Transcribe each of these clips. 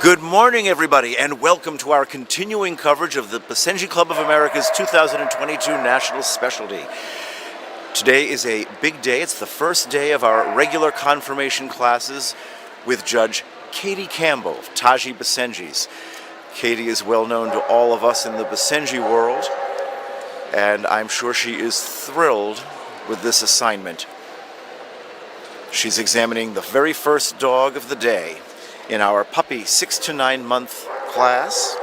Good morning, everybody, and welcome to our continuing coverage of the Basenji Club of America's 2022 National Specialty. Today is a big day. It's the first day of our regular confirmation classes with Judge Katie Campbell of Taji Basenjis. Katie is well known to all of us in the Basenji world, and I'm sure she is thrilled with this assignment. She's examining the very first dog of the day in our puppy 6 to 9 month class.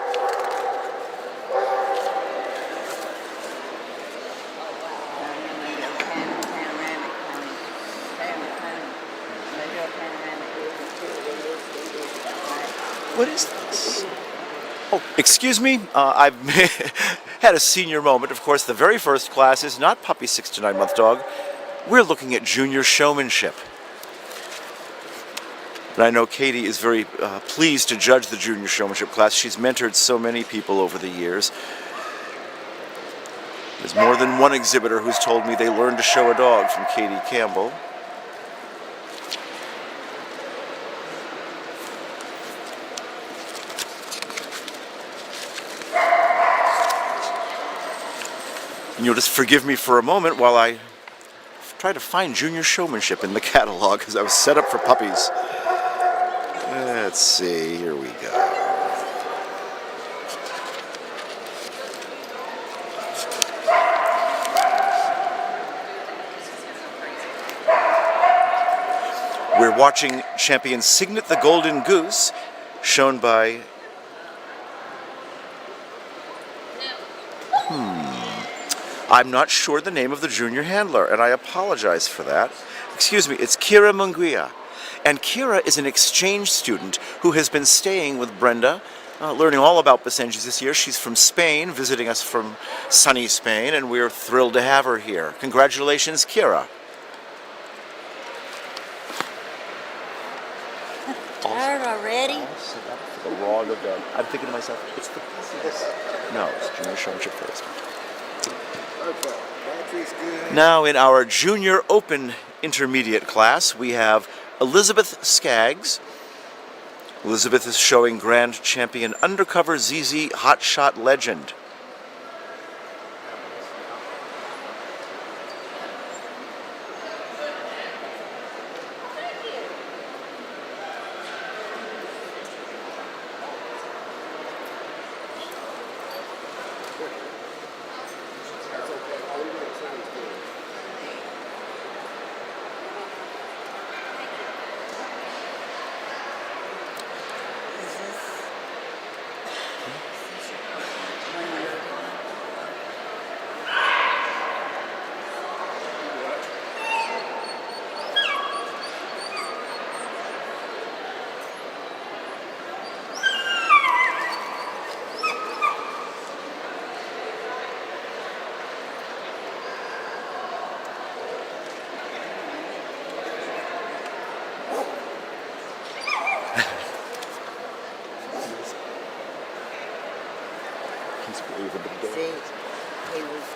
What is this? Oh, excuse me, I've had a senior moment. Of course, the very first class is not puppy 6 to 9 month dog. We're looking at junior showmanship. And I know Katie is very pleased to judge the junior showmanship class. She's mentored so many people over the years. There's more than one exhibitor who's told me they learned to show a dog from Katie Campbell. And you'll just forgive me for a moment while I try to find junior showmanship in the catalog, because I was set up for puppies. Let's see, here we go. We're watching champion Signet the Golden Goose, shown by... I'm not sure the name of the junior handler, and I apologize for that. Excuse me, it's Kira Munguia. And Kira is an exchange student who has been staying with Brenda, learning all about Basenjis this year. She's from Spain, visiting us from sunny Spain, and we're thrilled to have her here. Congratulations, Kira. Tired already? The log of the... I'm thinking to myself, it's the piece of this. No, it's junior showmanship first. Okay, battery's good. Now, in our junior open intermediate class, we have Elizabeth Skaggs. Elizabeth is showing Grand Champion Undercover ZZ Hotshot Legend. See, he was,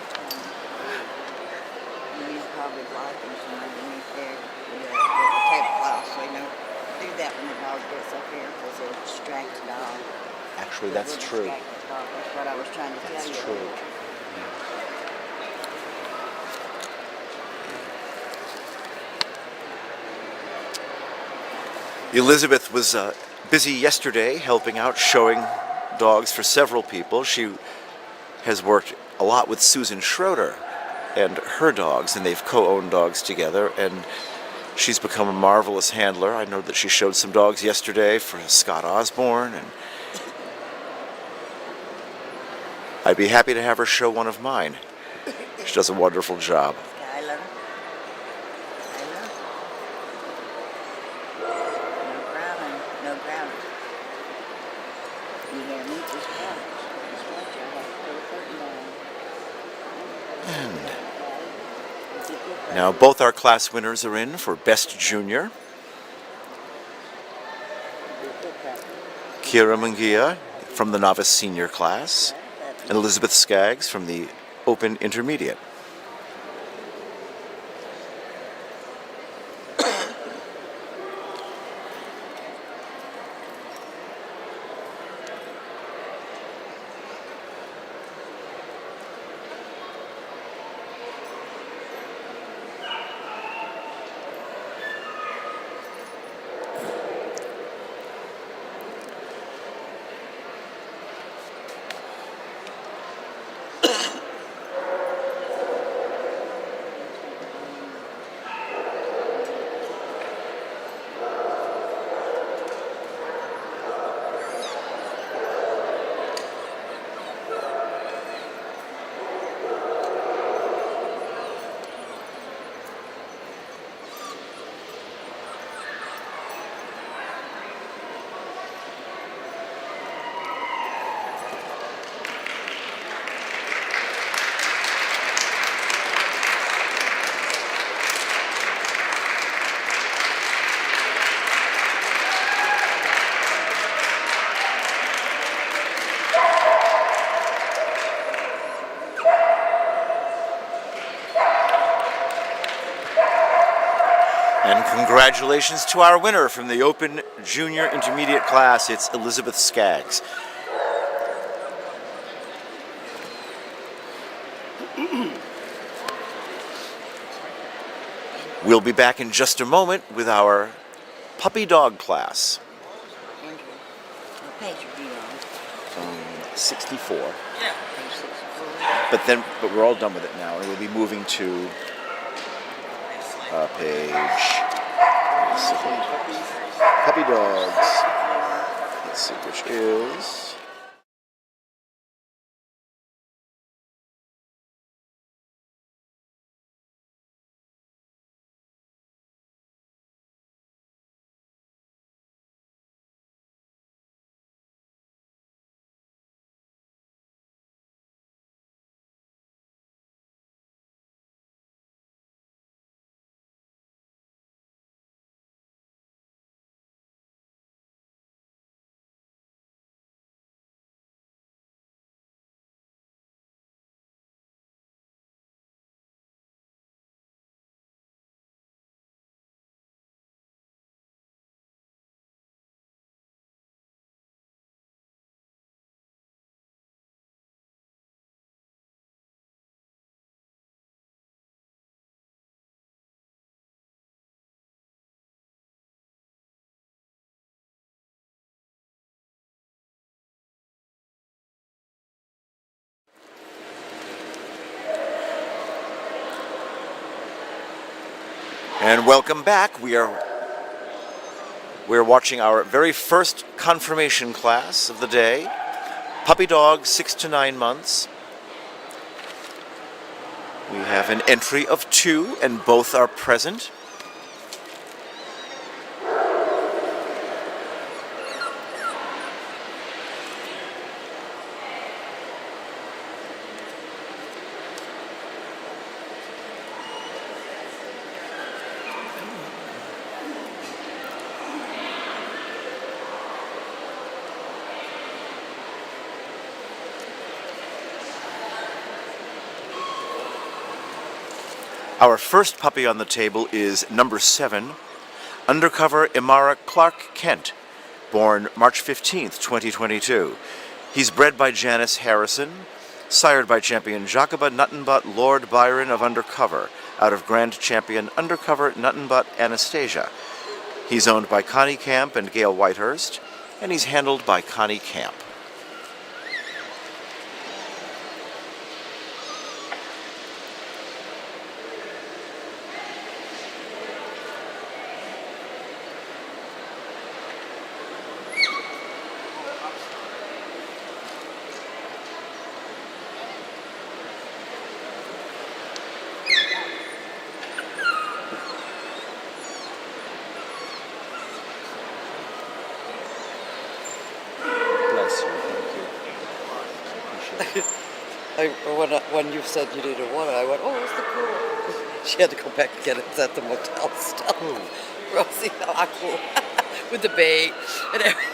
he's probably blocking some underneath there with the tablecloth, so you know, do that when the dog gets up here, because it'll distract the dog. Actually, that's true. Distract the dog. That's what I was trying to tell you. That's true. Elizabeth was busy yesterday helping out, showing dogs for several people. She has worked a lot with Susan Schroeder and her dogs, and they've co-owned dogs together, and she's become a marvelous handler. I know that she showed some dogs yesterday for Scott Osborne, and I'd be happy to have her show one of mine. She does a wonderful job. I love it. No growling, no growling. You hear me? Just watch. Just watch. I have to put a curtain down. Now both our class winners are in for Best Junior. Kira Munguia from the Novice Senior class, and Elizabeth Skaggs from the Open Intermediate. Congratulations to our winner from the Open Junior Intermediate class. It's Elizabeth Skaggs. We'll be back in just a moment with our puppy dog class. Andrew, what page are you on? 64. Page 64. But we're all done with it now, and we'll be moving to page puppy dogs. Let's see which is. And welcome back. We're watching our very first confirmation class of the day. Puppy dog, 6 to 9 months. We have an entry of 2, and both are present. Our first puppy on the table is number 7, Undercover Imara Clark Kent, born March 15th, 2022. He's bred by Janice Harrison, sired by champion Jacoba Nuttenbutt Lord Byron of Undercover, out of Grand Champion Undercover Nuttenbutt Anastasia. He's owned by Connie Camp and Gail Whitehurst, and he's handled by Connie Camp. When you said you needed water, I went, oh, what's the cool? She had to go back and get it at the motel stuff. Rosie, how cool. With the bait and everything.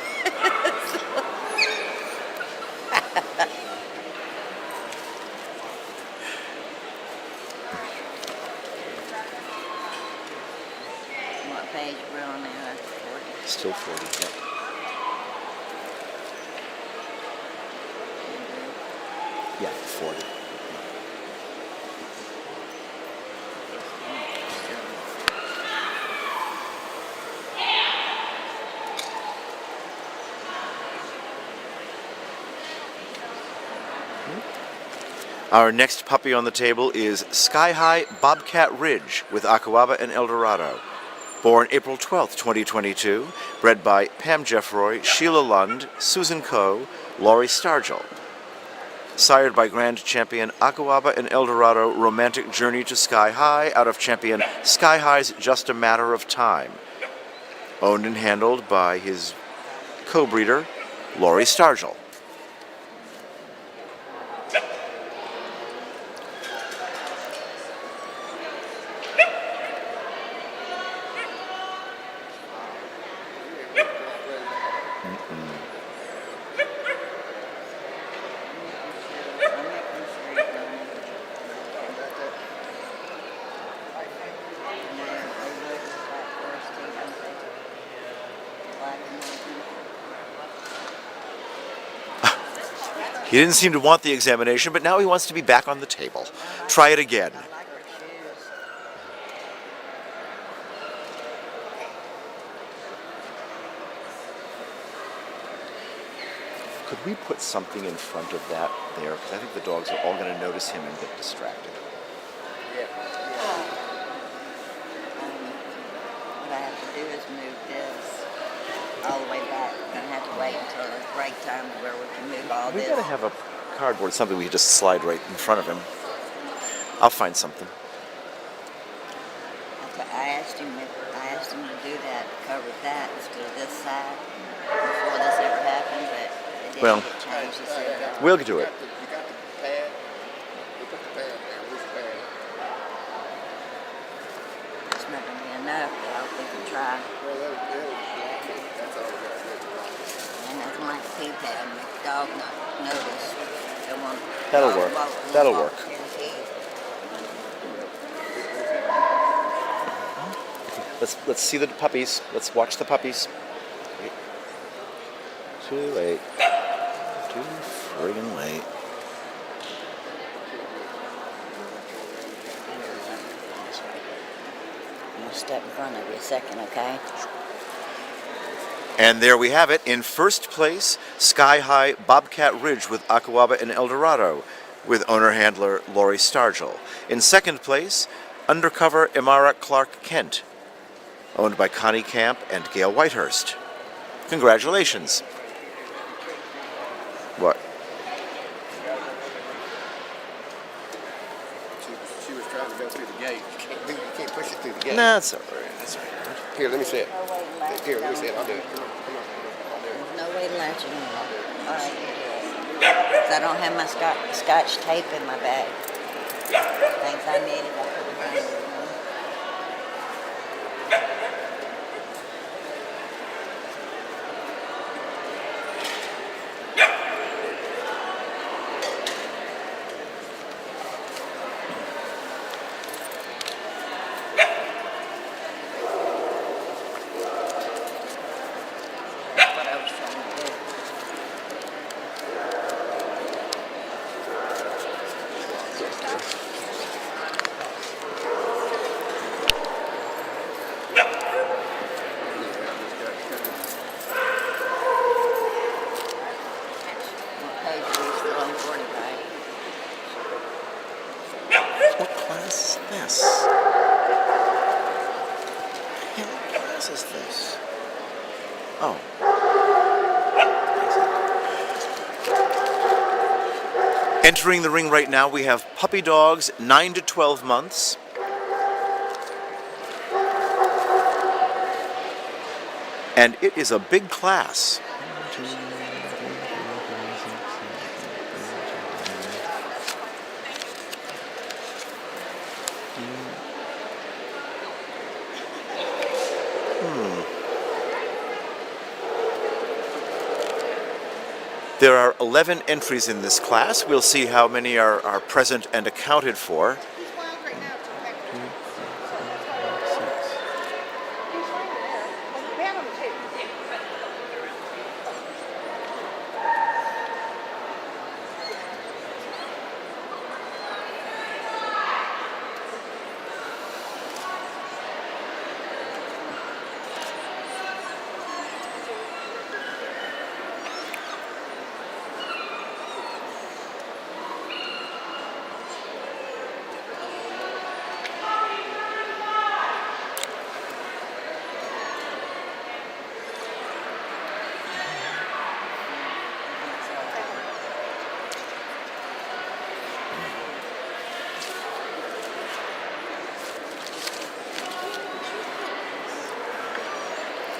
What page we're on now? 40. Still 40, yeah. Yeah, 40. Our next puppy on the table is Sky High Bobcat Ridge with Acquabba and Eldorado. Born April 12th, 2022, bred by Pam Jeffroy, Sheila Lund, Susan Coe, Laurie Stargell. Sired by Grand Champion Acquabba and Eldorado Romantic Journey to Sky High out of Champion Sky High's Just a Matter of Time. Owned and handled by his co-breeder, Laurie Stargell. like American. He didn't seem to want the examination, but now he wants to be back on the table. Try it again. I like her shoes. Could we put something in front of that there? Because I think the dogs are all going to notice him and get distracted. What I have to do is move this all the way back. I'm going to have to wait until the break time where we can move all We've this. got to have a cardboard, something we just slide right in front of him. I'll find something. I asked him to do that, cover that instead of this side before this ever happened, but it didn't Well, get changed. He said, we'll do it. You got the pad? You put the pad there. Where's the pad? it's not going to be enough, but I'll we can try. Well, that's all we got to do. And that's like a pee pad, and the dog not notice. They won't. That'll work. That'll work. Let's see the puppies. Let's watch the puppies. Too late. Too friggin' late. I'm going to step in front of you a second, okay? And there we have it. In first place, Sky High Bobcat Ridge with Akawaba and Eldorado, with owner-handler Lori Stargell. In second place, Undercover Imara Clark Kent, owned by Connie Camp and Gail Whitehurst. Congratulations. What? She was trying to go through the gate. You can't push it through the gate. Nah, that's all right. That's all right. Here, let me see it. No way to latch Here, let me it see it. on. I'll do it. Come on. I'll do it. There's no way to latch it on. All right, you do it. 'Cause I don't have my scotch tape in my bag. Things I needed, I put in front of you. That's what I was trying to do. What page are we still on 40, right? What class is this? Yeah, what class is this? Oh. Entering the ring right now, we have puppy dogs 9 to 12 months. And it is a big class. There are 11 entries in this class. We'll see how many are present and accounted for.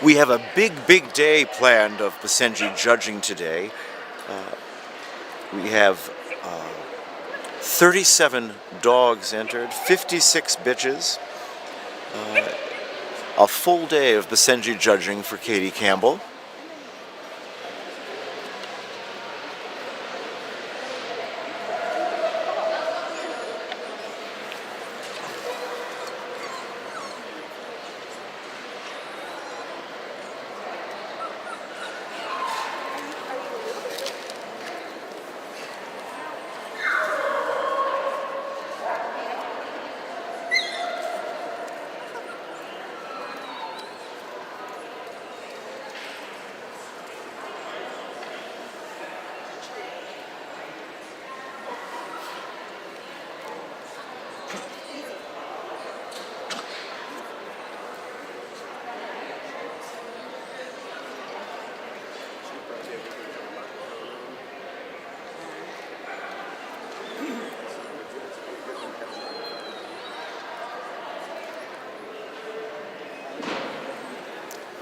We have a big day planned of Basenji judging today. We have 37 dogs entered, 56 bitches, a full day of Basenji judging for Katie Campbell.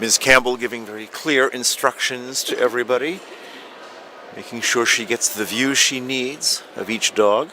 Ms. Campbell giving very clear instructions to everybody, making sure she gets the view she needs of each dog.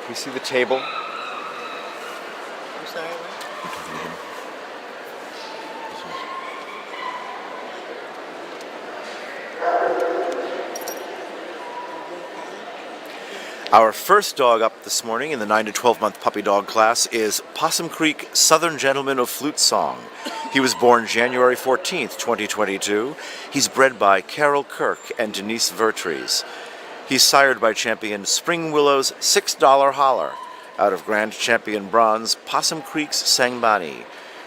You see the table? I'm sorry, what? Our first dog up this morning in the 9 to 12 month puppy dog class is Possum Creek Southern Gentleman of Flute Song. He was born January 14th, 2022. He's bred by Carol Kirk and Denise Vertrees. He's sired by champion Spring Willow's $6 Holler out of Grand Champion Bronze Possum Creek's Sangbani.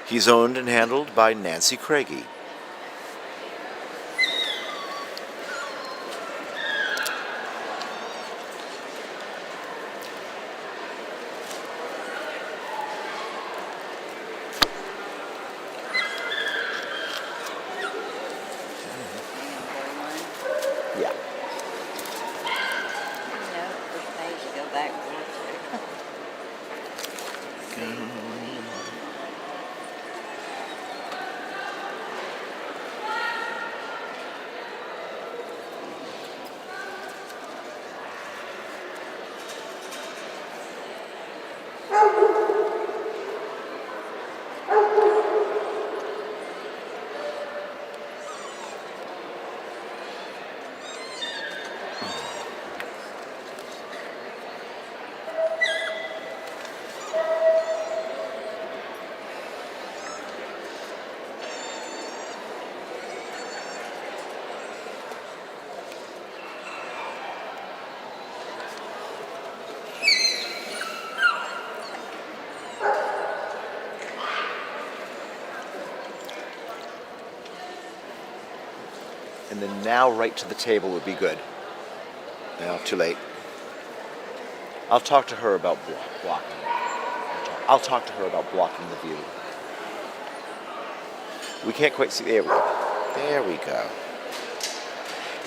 He's owned and handled by Nancy Craigie. Yeah. No, which page to go back to? And then now right to the table would be good. No, too late. I'll talk to her about blocking. I'll talk to her about blocking the view. We can't quite see. There we go. There we go.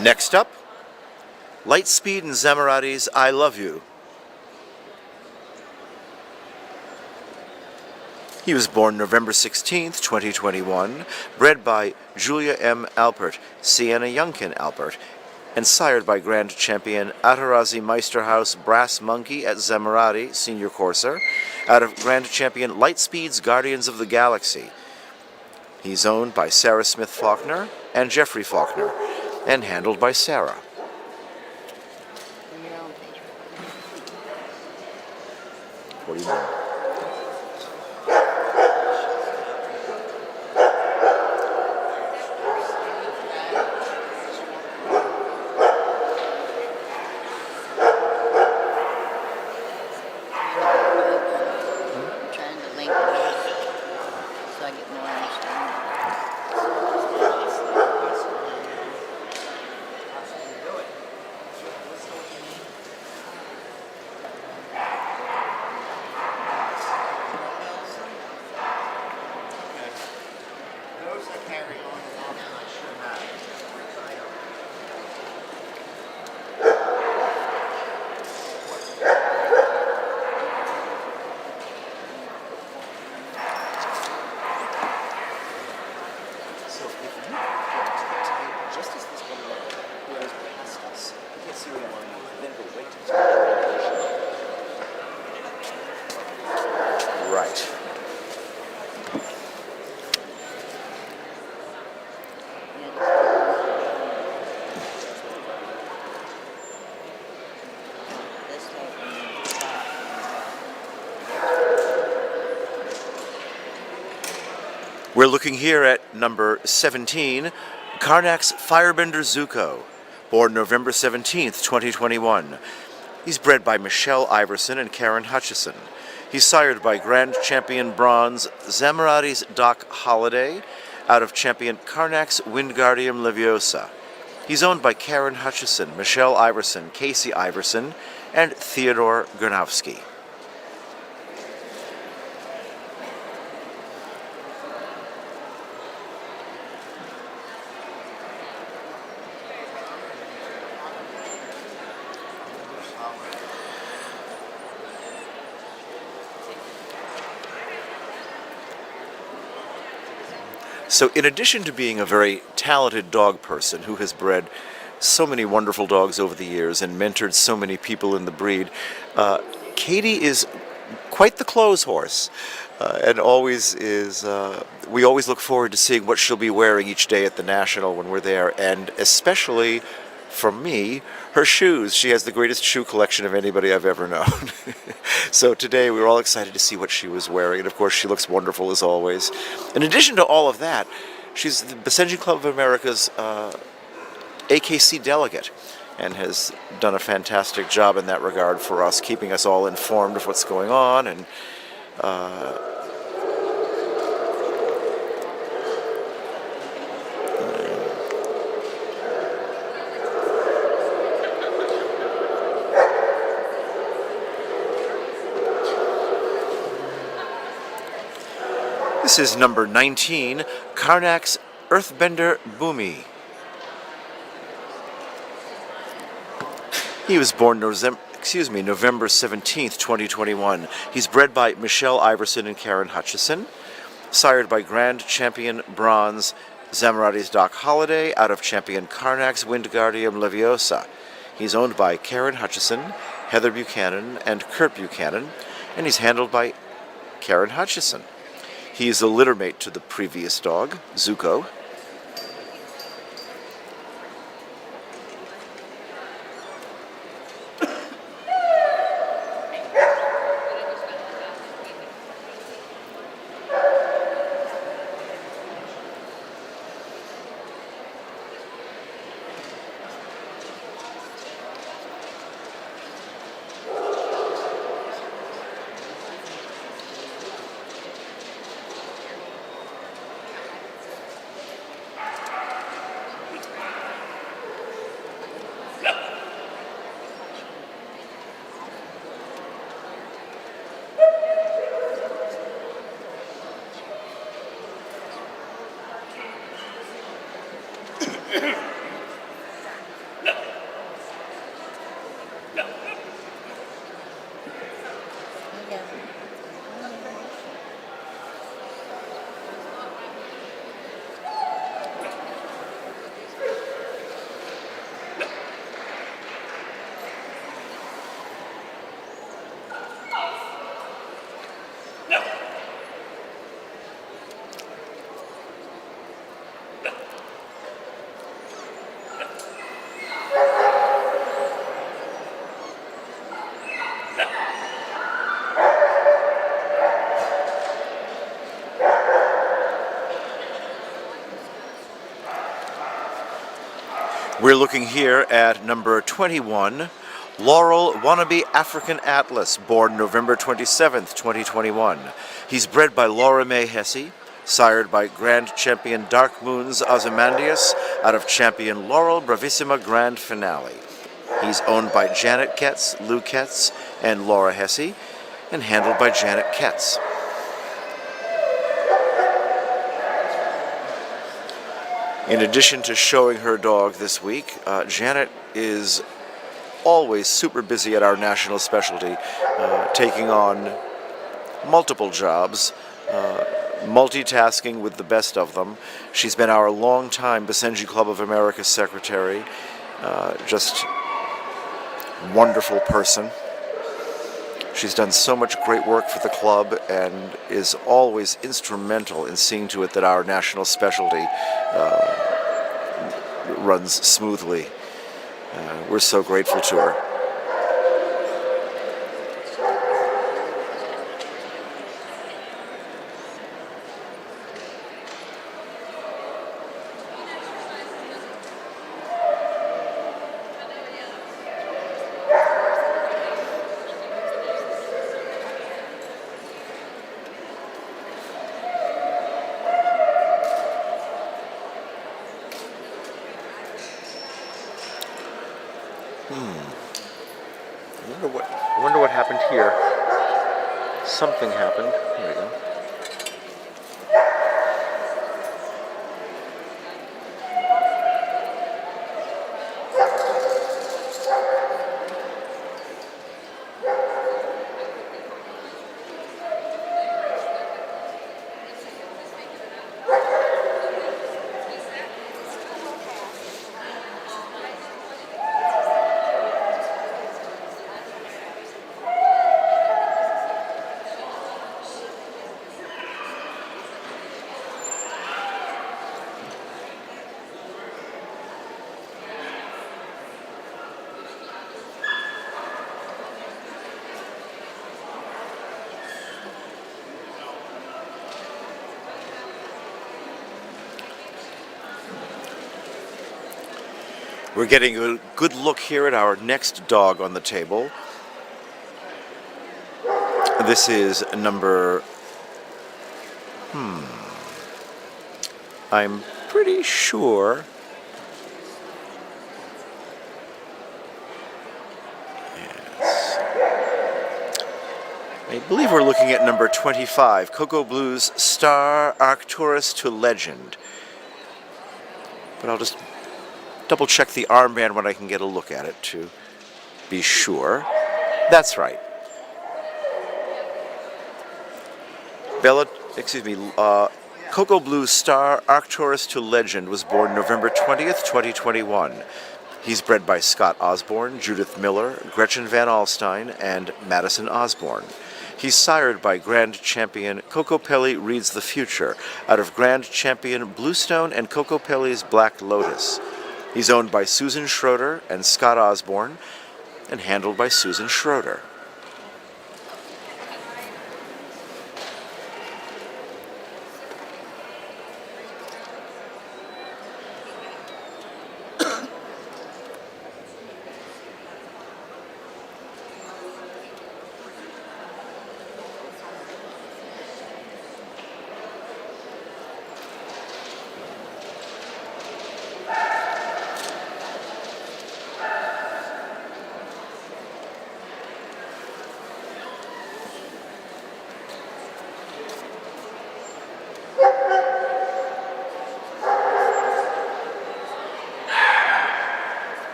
Next up, Lightspeed and Zamarati's I Love You. He was born November 16th, 2021, bred by Julia M. Alpert, Sienna Youngkin Alpert, and sired by Grand Champion Atarazi Meisterhaus Brass Monkey at Zamarati, Senior Courser, out of Grand Champion Lightspeed's Guardians of the Galaxy. He's owned by Sarah Smith Faulkner and Jeffrey Faulkner, and handled by Sarah. You're on page 41. I'm trying to link those so I get more understanding. Those that carry on and I should have. So if you get to the table, just as this one goes past us, you can see where you want to move, then go right to the table. Right. We're looking here at number 17, Karnak's Firebender Zuko, born November 17th, 2021. He's bred by Michelle Iverson and Karen Hutchison. He's sired by Grand Champion Bronze Zamarati's Doc Holliday out of Champion Karnak's Wingardium Leviosa. He's owned by Karen Hutchison, Michelle Iverson, Casey Iverson, and Theodore Gernowski. So in addition to being a very talented dog person who has bred so many wonderful dogs over the years and mentored so many people in the breed, Katie is quite the clothes horse, and always is. We always look forward to seeing what she'll be wearing each day at the National when we're there, and especially for me, her shoes. She has the greatest shoe collection of anybody I've ever known. So today we were all excited to see what she was wearing, and of course she looks wonderful as always. In addition to all of that, she's the Basenji Club of America's AKC delegate, and has done a fantastic job in that regard for us, keeping us all informed of what's going on. And this is number 19, Karnak's Earthbender Boomy. He was born November 17th, 2021. He's bred by Michelle Iverson and Karen Hutchison, sired by Grand Champion Bronze Zamarati's Doc Holliday out of Champion Karnak's Wingardium Leviosa. He's owned by Karen Hutchison, Heather Buchanan, and Kurt Buchanan, and he's handled by Karen Hutchison. He is a littermate to the previous dog, Zuko. We're looking here at number 21, Laurel Wannabe African Atlas, born November 27th, 2021. He's bred by Laura Mae Hesse, sired by Grand Champion Dark Moons Ozymandias out of Champion Laurel Bravissima Grand Finale. He's owned by Janet Ketz, Lou Ketz, and Laura Hesse, and handled by Janet Ketz. In addition to showing her dog this week, Janet is always super busy at our national specialty, taking on multiple jobs, multitasking with the best of them. She's been our longtime Basenji Club of America secretary, just wonderful person. She's done so much great work for the club and is always instrumental in seeing to it that our national specialty runs smoothly. We're so grateful to her. I wonder what happened here. Something happened. Here we go. We're getting a good look here at our next dog on the table. This is number... I'm pretty sure... Yes. I believe we're looking at number 25, Cocoa Blues Star Arcturus to Legend. But I'll just double check the armband when I can get a look at it to be sure. That's right. Cocoa Blue Star Arcturus to Legend was born November 20th, 2021. He's bred by Scott Osborne, Judith Miller, Gretchen Van Alstyne, and Madison Osborne. He's sired by Grand Champion Coco Pelli Reads the Future out of Grand Champion Bluestone and Coco Pelli's Black Lotus. He's owned by Susan Schroeder and Scott Osborne and handled by Susan Schroeder.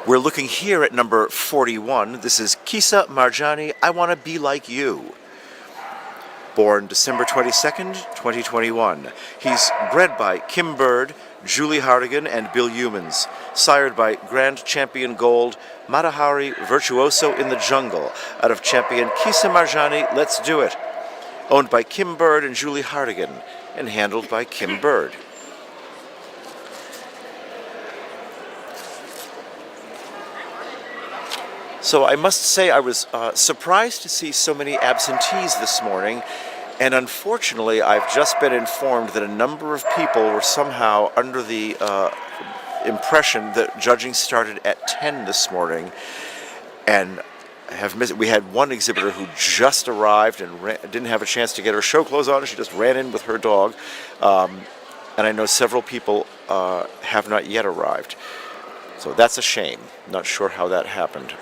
We're looking here at number 41. This is Kisa Marjani, I Want to Be Like You. Born December 22nd, 2021. He's bred by Kim Bird, Julie Hardigan, and Bill Humans. Sired by Grand Champion Gold, Matahari Virtuoso in the Jungle, out of Champion Kisa Marjani, Let's Do It. Owned by Kim Bird and Julie Hardigan, and handled by Kim Bird. So I must say I was surprised to see so many absentees this morning, and unfortunately I've just been informed that a number of people were somehow under the impression that judging started at 10 this morning, and have missed it. We had one exhibitor who just arrived and didn't have a chance to get her show clothes on, and she just ran in with her dog, and I know several people have not yet arrived. So that's a shame. Not sure how that happened.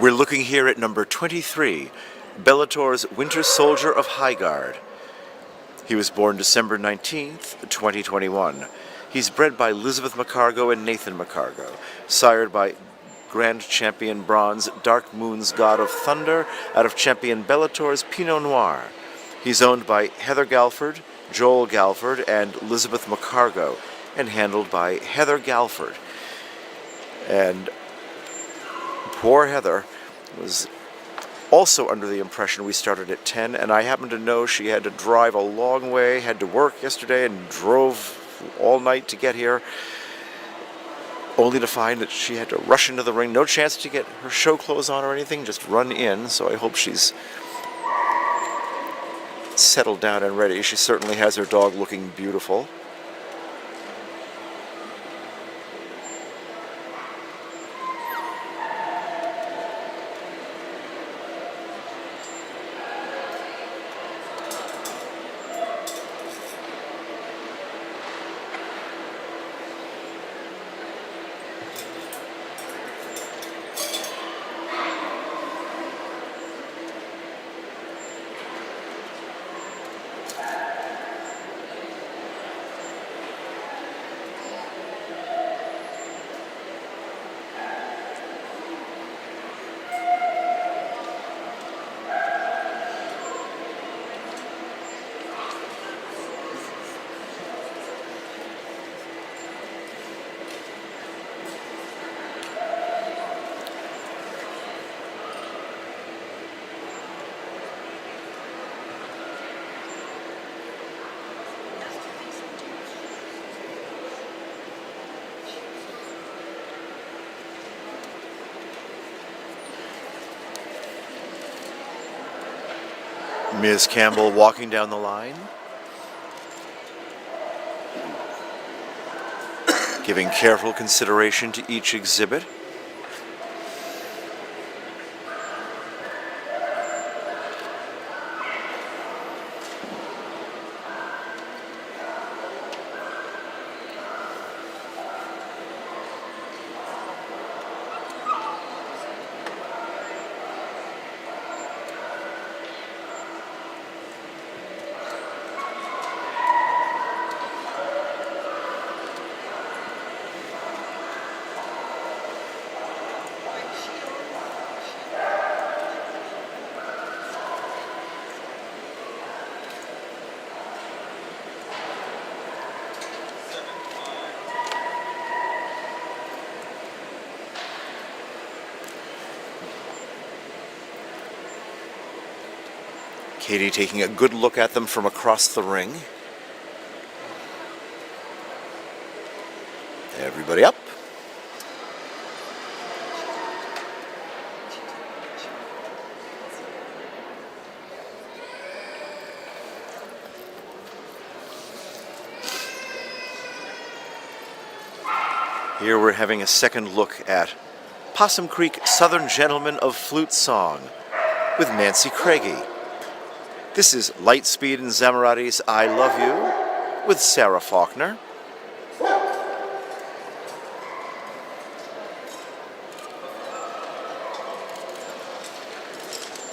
We're looking here at number 23, Bellator's Winter Soldier of Highguard. He was born December 19th, 2021. He's bred by Elizabeth McCargo and Nathan McCargo, sired by Grand Champion Bronze Dark Moon's God of Thunder out of Champion Bellator's Pinot Noir. He's owned by Heather Galford, Joel Galford, and Elizabeth McCargo, and handled by Heather Galford. And poor Heather was also under the impression we started at 10, and I happen to know she had to drive a long way, had to work yesterday, and drove all night to get here, only to find that she had to rush into the ring. No chance to get her show clothes on or anything, just run in, so I hope she's settled down and ready. She certainly has her dog looking beautiful. Ms. Campbell walking down the line, giving careful consideration to each exhibit. Katie taking a good look at them from across the ring. Everybody up. Here we're having a second look at Possum Creek Southern Gentleman of Flute Song with Nancy Craigie. This is Lightspeed and Zamarati's I Love You with Sarah Faulkner.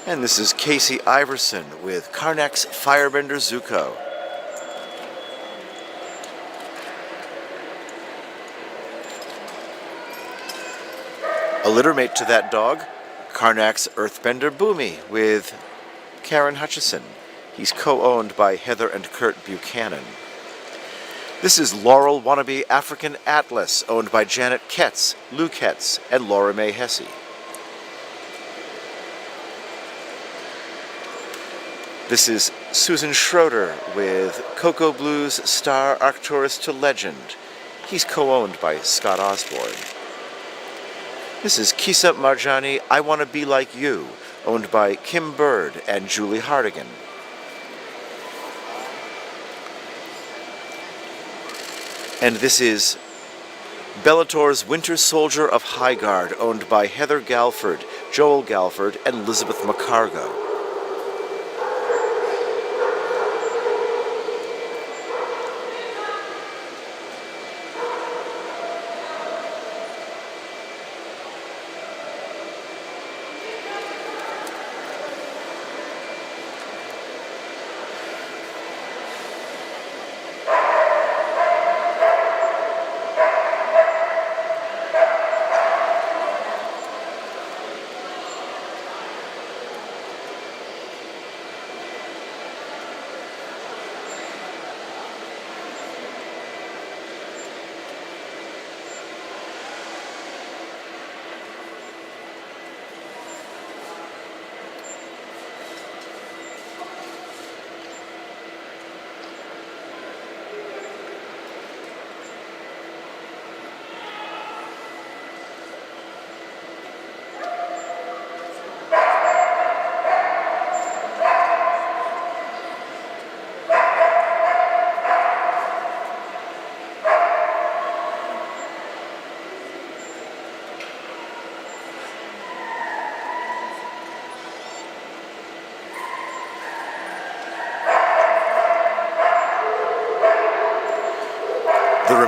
And this is Casey Iverson with Karnak's Firebender Zuko. A littermate to that dog, Karnak's Earthbender Boomy with Karen Hutchison. He's co-owned by Heather and Kurt Buchanan. This is Laurel Wannabe African Atlas, owned by Janet Ketz, Lou Ketz, and Laura Mae Hesse. This is Susan Schroeder with Cocoa Blues Star Arcturus to Legend. He's co-owned by Scott Osborne. This is Kisa Marjani, I Wanna Be Like You, owned by Kim Bird and Julie Hardigan. And this is Bellator's Winter Soldier of Highguard, owned by Heather Galford, Joel Galford, and Elizabeth McCargo.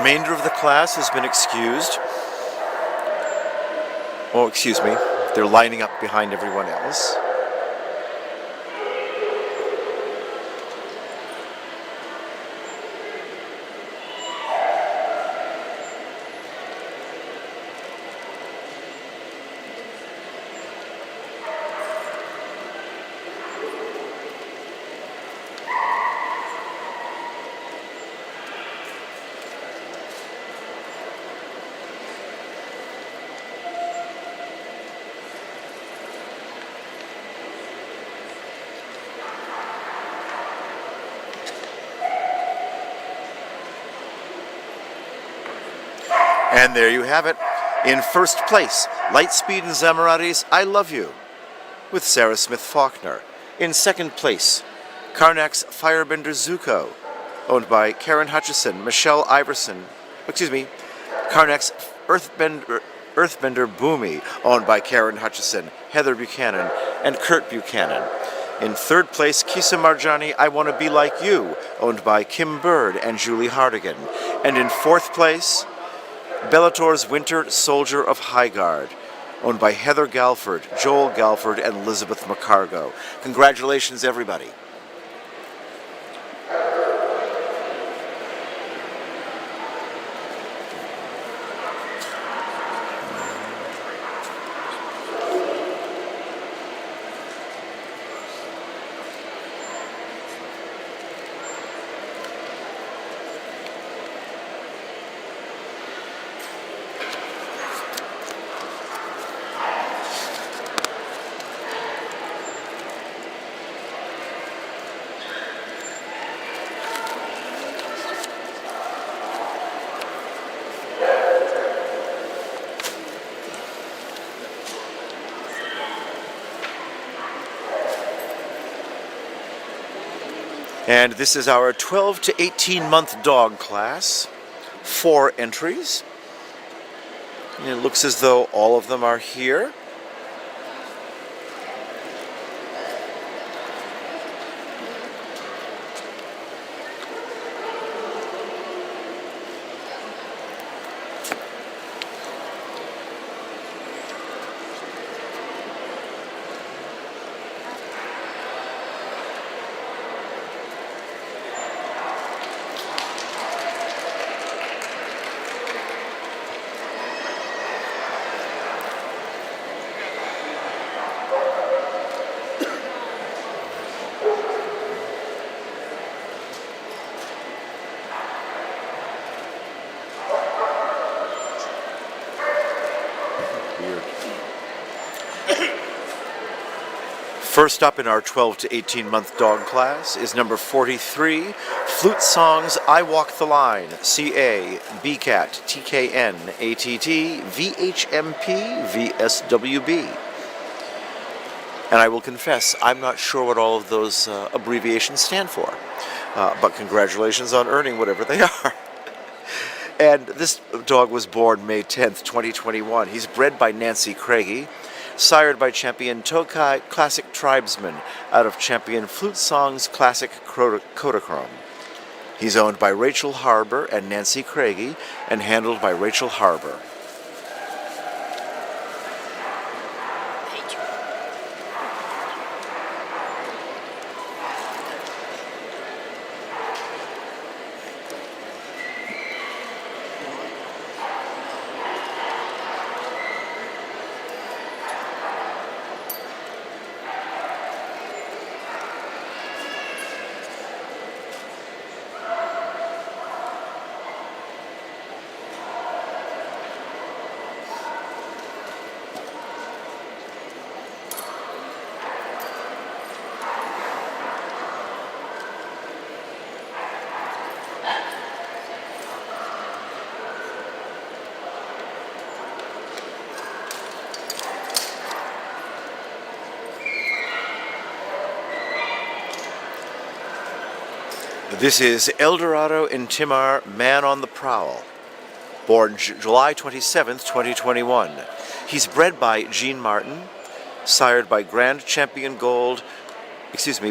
remainder of the class has been excused. Oh, excuse me. They're lining up behind everyone else. And there you have it. In first place, Lightspeed and Zamarati's I Love You, with Sarah Smith Faulkner. In second place, Karnak's Firebender Zuko, owned by Karen Hutchison, Michelle Iverson, Karnak's Earthbender Boomy, owned by Karen Hutchison, Heather Buchanan, and Kurt Buchanan. In third place, Kisa Marjani, I Want to Be Like You, owned by Kim Bird and Julie Hardigan. And in fourth place, Bellator's Winter Soldier of Highguard, owned by Heather Galford, Joel Galford, and Elizabeth McCargo. Congratulations, everybody. And this is our 12 to 18 month dog class. 4 entries. And it looks as though all of them are here. First up in our 12 to 18 month dog class is number 43, Flute Songs I Walk the Line, CA, BCAT, TKN, ATT, VHMP, VSWB. And I will confess, I'm not sure what all of those abbreviations stand for, but congratulations on earning whatever they are. And this dog was born May 10th, 2021. He's bred by Nancy Craigie, sired by Champion Tokai Classic Tribesman out of Champion Flute Songs Classic Kodachrome. He's owned by Rachel Harbour and Nancy Craigie and handled by Rachel Harbour. This is Eldorado Intimar Man on the Prowl, born July 27th, 2021. He's bred by Jean Martin, sired by Grand Champion Gold,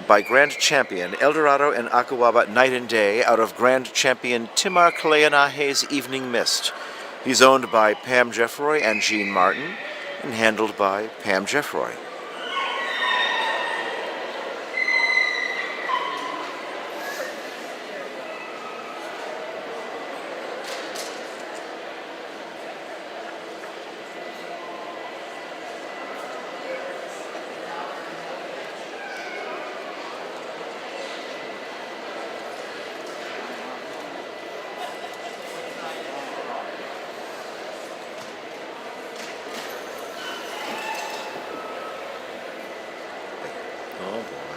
by Grand Champion Eldorado and Akawaba Night and Day out of Grand Champion Timar Kaleanahe's Evening Mist. He's owned by Pam Jeffroy and Jean Martin and handled by Pam Jeffroy. Oh boy.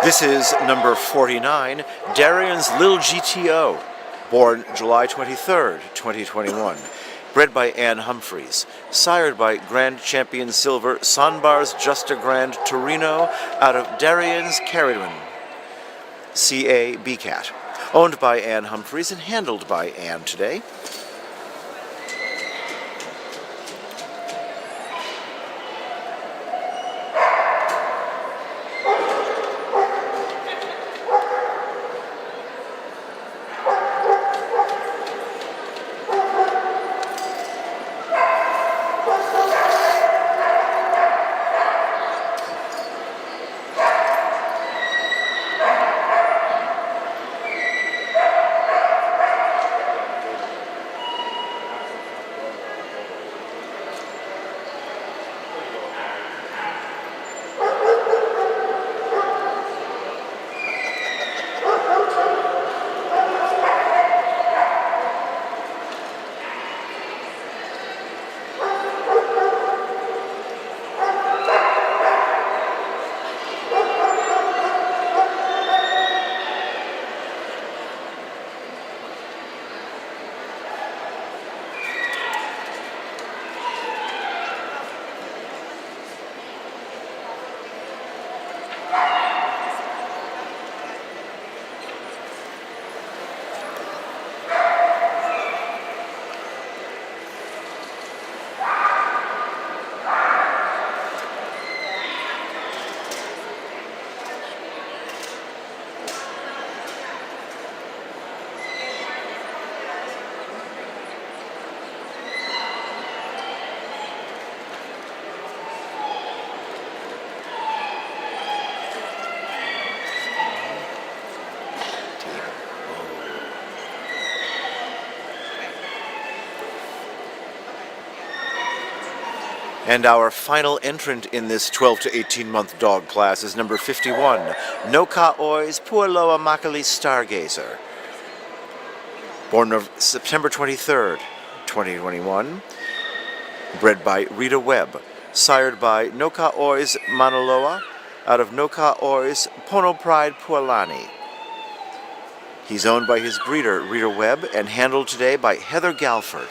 This is number 49, Darian's Lil GTO, born July 23rd, 2021. Bred by Ann Humphreys, sired by Grand Champion Silver Sanbar's Justa Grand Torino out of Darian's Carridwen, CA BCAT. Owned by Ann Humphreys and handled by Ann today. And our final entrant in this 12 to 18 month dog class is number 51, No Ka-Oi's Pualoa Makali Stargazer. Born on September 23rd, 2021. Bred by Rita Webb, sired by Noka Ois Manaloa, out of Noka Ois Pono Pride Pualani. He's owned by his breeder, Rita Webb, and handled today by Heather Galford.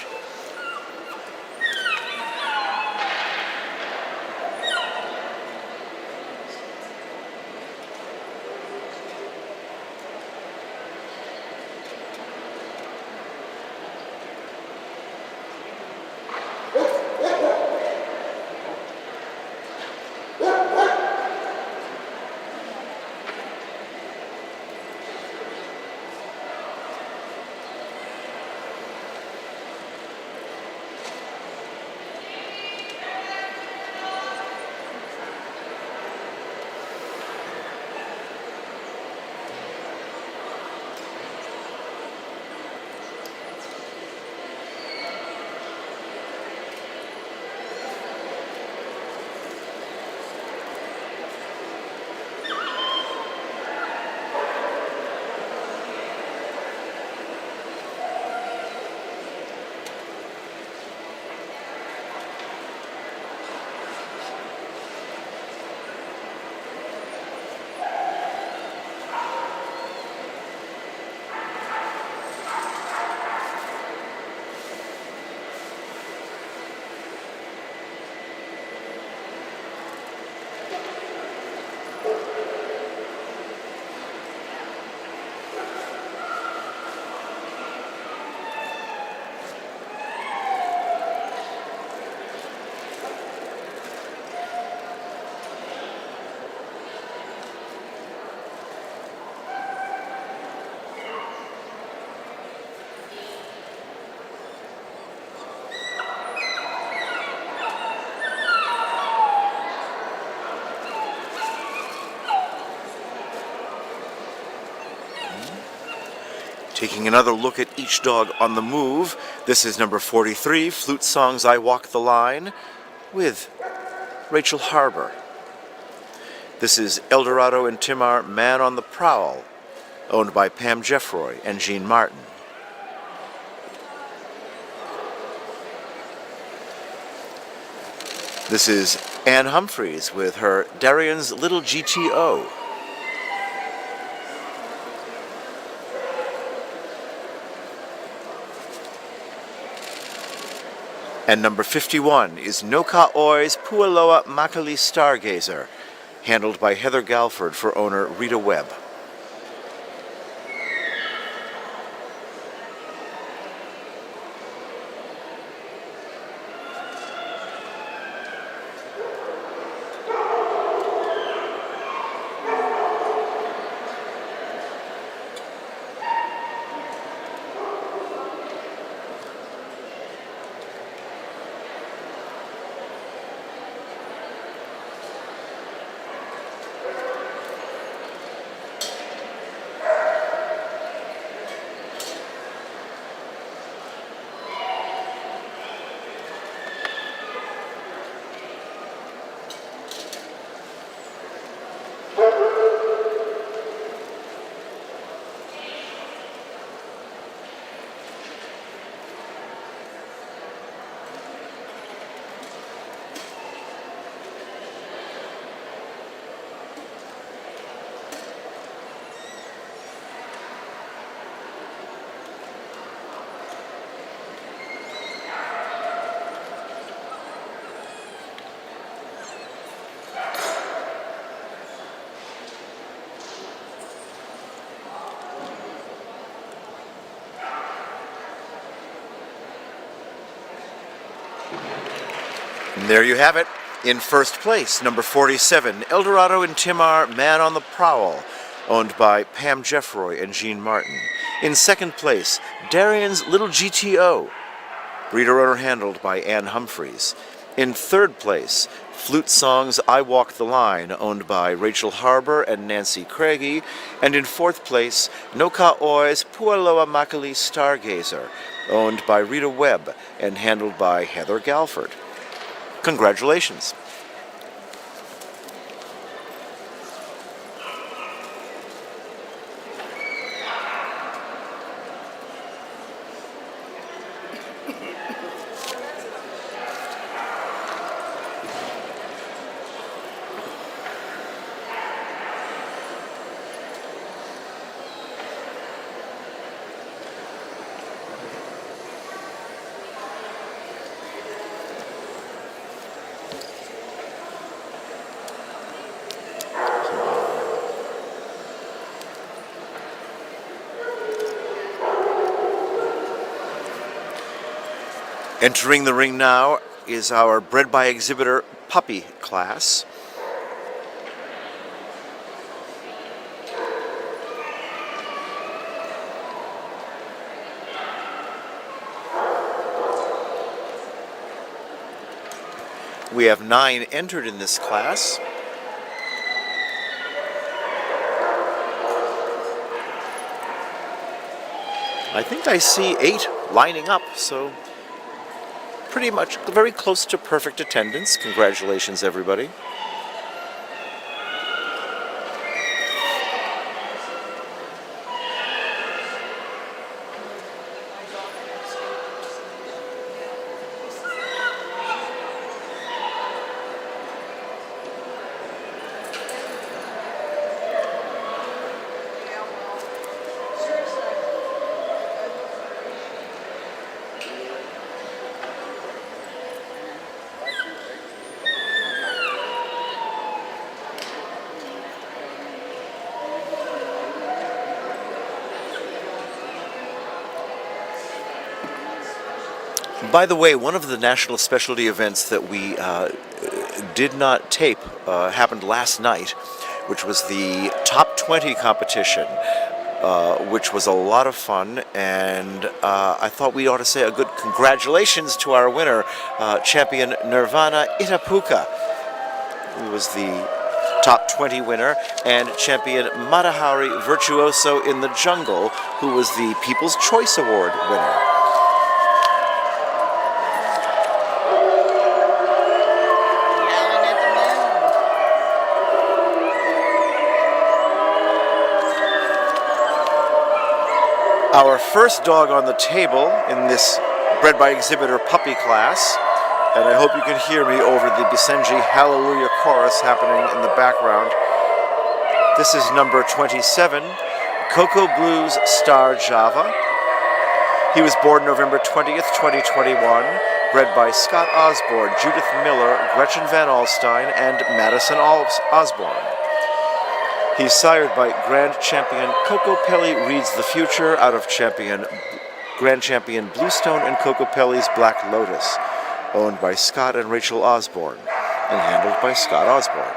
Taking another look at each dog on the move, this is number 43, Flute Songs I Walk the Line, with Rachel Harbour. This is Eldorado and Timar, Man on the Prowl, owned by Pam Jeffroy and Jean Martin. This is Anne Humphreys with her Darian's Little GTO. And number 51 is Noka Oi's Pualoa Makali Stargazer, handled by Heather Galford for owner Rita Webb. And there you have it. In first place, number 47, Eldorado and Timar, Man on the Prowl, owned by Pam Jeffroy and Jean Martin. In second place, Darian's Little GTO, breeder owner handled by Anne Humphreys. In third place, Flute Songs I Walk the Line, owned by Rachel Harbour and Nancy Craigie. And in fourth place, Noka Oi's Pualoa Makali Stargazer, owned by Rita Webb and handled by Heather Galford. Congratulations. Entering the ring now is our Bred-by-exhibitor puppy class. We have 9 entered in this class. I think I see 8 lining up, so pretty much very close to perfect attendance. Congratulations, everybody. By the way, one of the national specialty events that we did not tape happened last night, which was the Top 20 competition, which was a lot of fun, and I thought we ought to say a good congratulations to our winner, champion Nirvana Itapuka, who was the Top 20 winner, and champion Matahari Virtuoso in the Jungle, who was the People's Choice Award winner. Yelling at the moon. Our first dog on the table in this Bred-by-exhibitor puppy class, and I hope you can hear me over the Bisenji Hallelujah chorus happening in the background. This is number 27, Cocoa Blues Star Java. He was born November 20th, 2021, bred by Scott Osborne, Judith Miller, Gretchen Van Alstyne, and Madison Osborne. He's sired by Grand Champion Coco Pelli Reads the Future out of Grand Champion Bluestone and Coco Pelli's Black Lotus, owned by Scott and Rachel Osborne, and handled by Scott Osborne.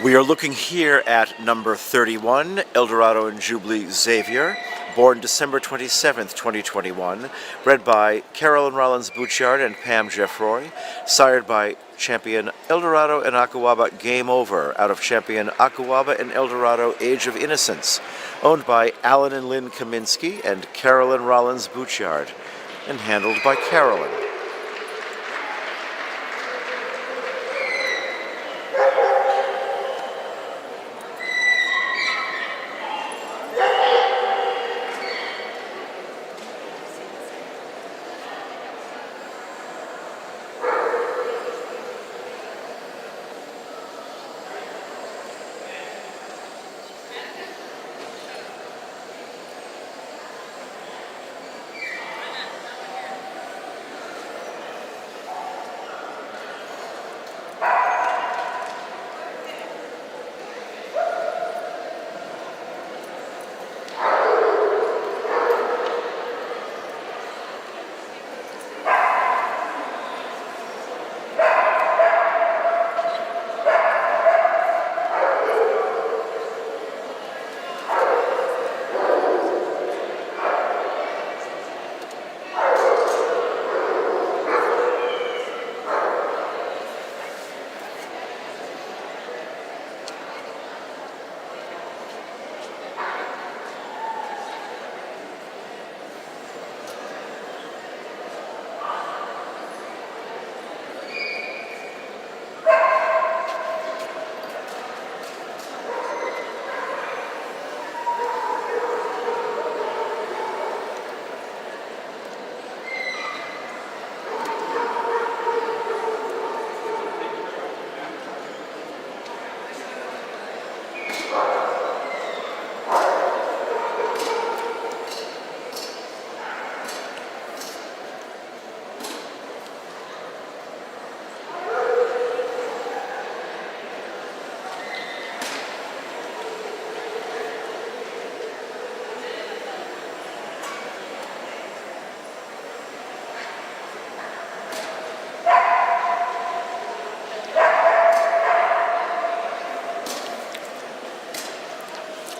We are looking here at number 31, Eldorado and Jubilee Xavier, born December 27th, 2021, bred by Carolyn Rollins Bouchard and Pam Jeffroy, sired by champion Eldorado and Akawaba Game Over out of champion Akawaba and Eldorado Age of Innocence, owned by Alan and Lynn Kaminsky and Carolyn Rollins Bouchard, and handled by Carolyn.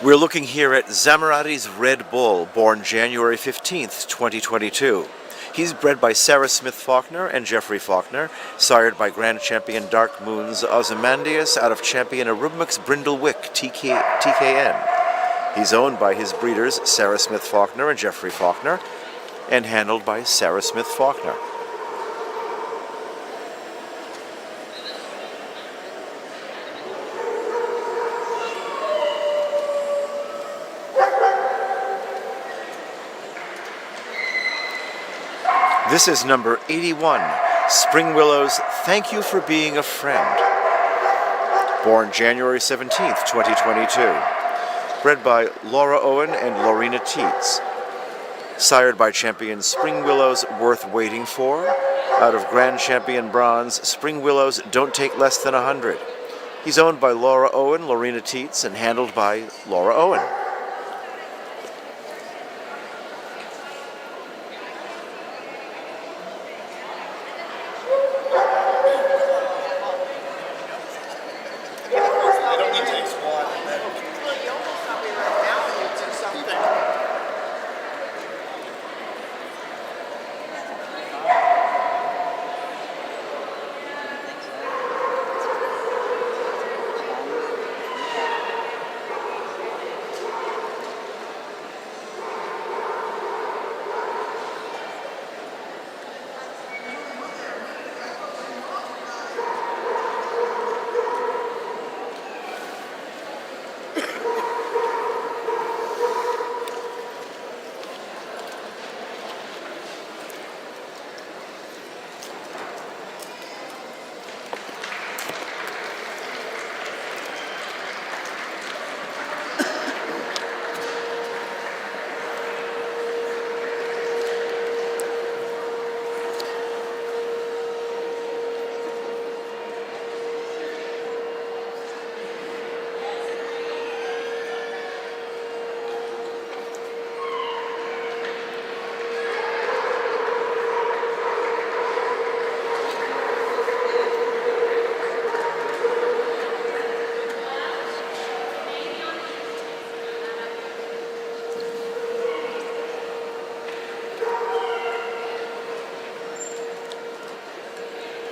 We're looking here at Zamarati's Red Bull, born January 15th, 2022. He's bred by Sarah Smith Faulkner and Jeffrey Faulkner, sired by Grand Champion Dark Moon's Ozymandias out of Champion Arubmux Brindle-white TKN. He's owned by his breeders Sarah Smith Faulkner and Jeffrey Faulkner, and handled by Sarah Smith Faulkner. This is number 81, Spring Willow's Thank You for Being a Friend. Born January 17th, 2022. Bred by Laura Owen and Lorena Teets. Sired by Champion Spring Willow's Worth Waiting For. Out of Grand Champion Bronze, Spring Willows Don't Take Less Than 100. He's owned by Laura Owen, Lorena Teets, and handled by Laura Owen.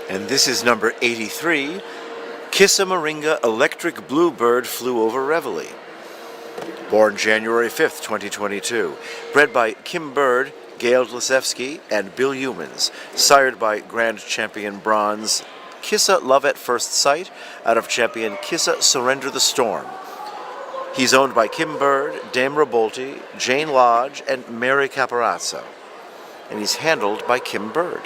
And this is number 83, Kissa Moringa Electric Bluebird Flew Over Reveille. Born January 5th, 2022. Bred by Kim Bird, Gail Dlasevsky, and Bill Humans. Sired by Grand Champion Bronze, Kissa Love at First Sight, out of Champion Kissa Surrender the Storm. He's owned by Kim Bird, Dame Rabolti, Jane Lodge, and Mary Caparazzo. And he's handled by Kim Bird.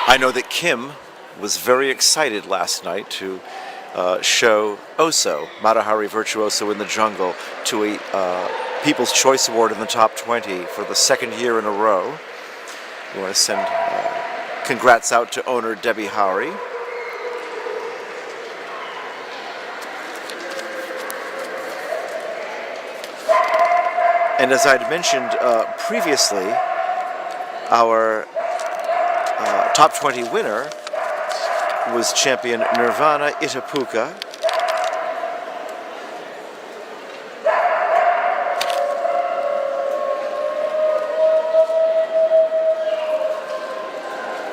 I know that Kim was very excited last night to show Oso, Matahari Virtuoso in the Jungle, to a People's Choice Award in the top 20 for the second year in a row. We want to send congrats out to owner Debbie Howry. And as I'd mentioned previously, our top 20 winner was champion Nirvana Itapuka.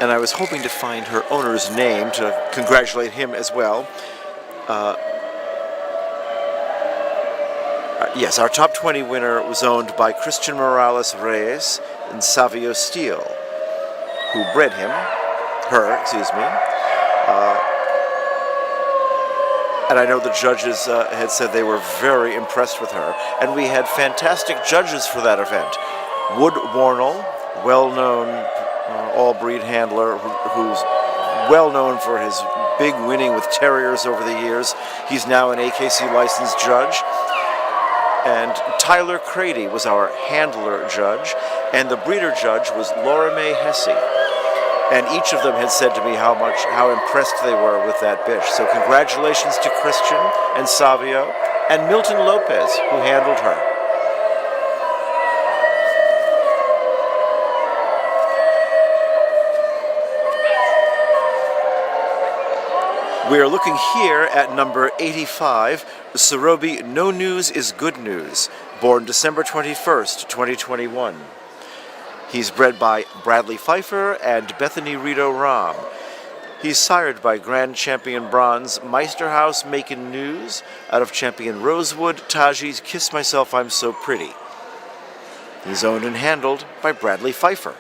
And I was hoping to find her owner's name to congratulate him as well. Yes, our top 20 winner was owned by Christian Morales Reyes and Savio Steele, who bred her, and I know the judges had said they were very impressed with her. And we had fantastic judges for that event. Wood Warnell, well-known all-breed handler who's well-known for his big winning with terriers over the years. He's now an AKC licensed judge. And Tyler Crady was our handler judge, and the breeder judge was Laura Mae Hesse. And each of them had said to me how impressed they were with that bitch. So congratulations to Christian and Savio and Milton Lopez, who handled her. We are looking here at number 85, Sorobi No News is Good News, born December 21st, 2021. He's bred by Bradley Pfeiffer and Bethany Rito Ram. He's sired by Grand Champion Bronze Meisterhouse Macon News out of Champion Rosewood Taji's Kiss Myself I'm So Pretty. He's owned and handled by Bradley Pfeiffer.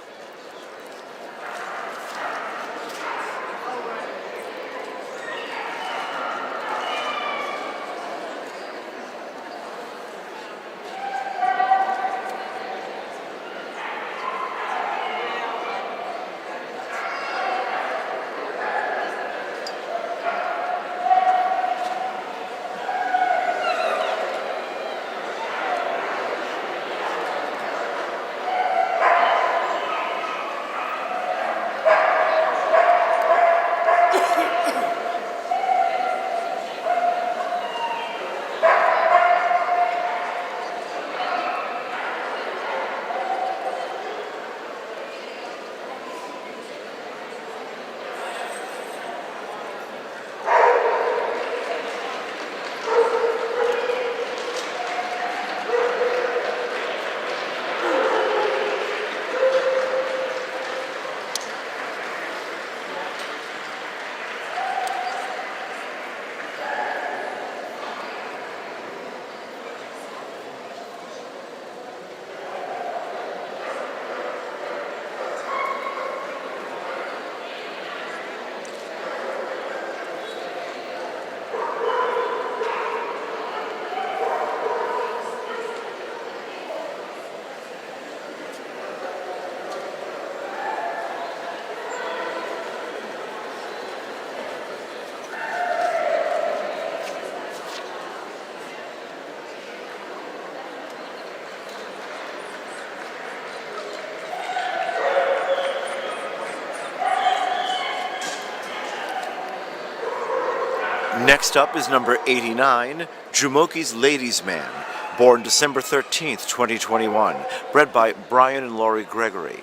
Next up is number 89, Jumoki's Ladies' Man, born December 13th, 2021, bred by Brian and Laurie Gregory.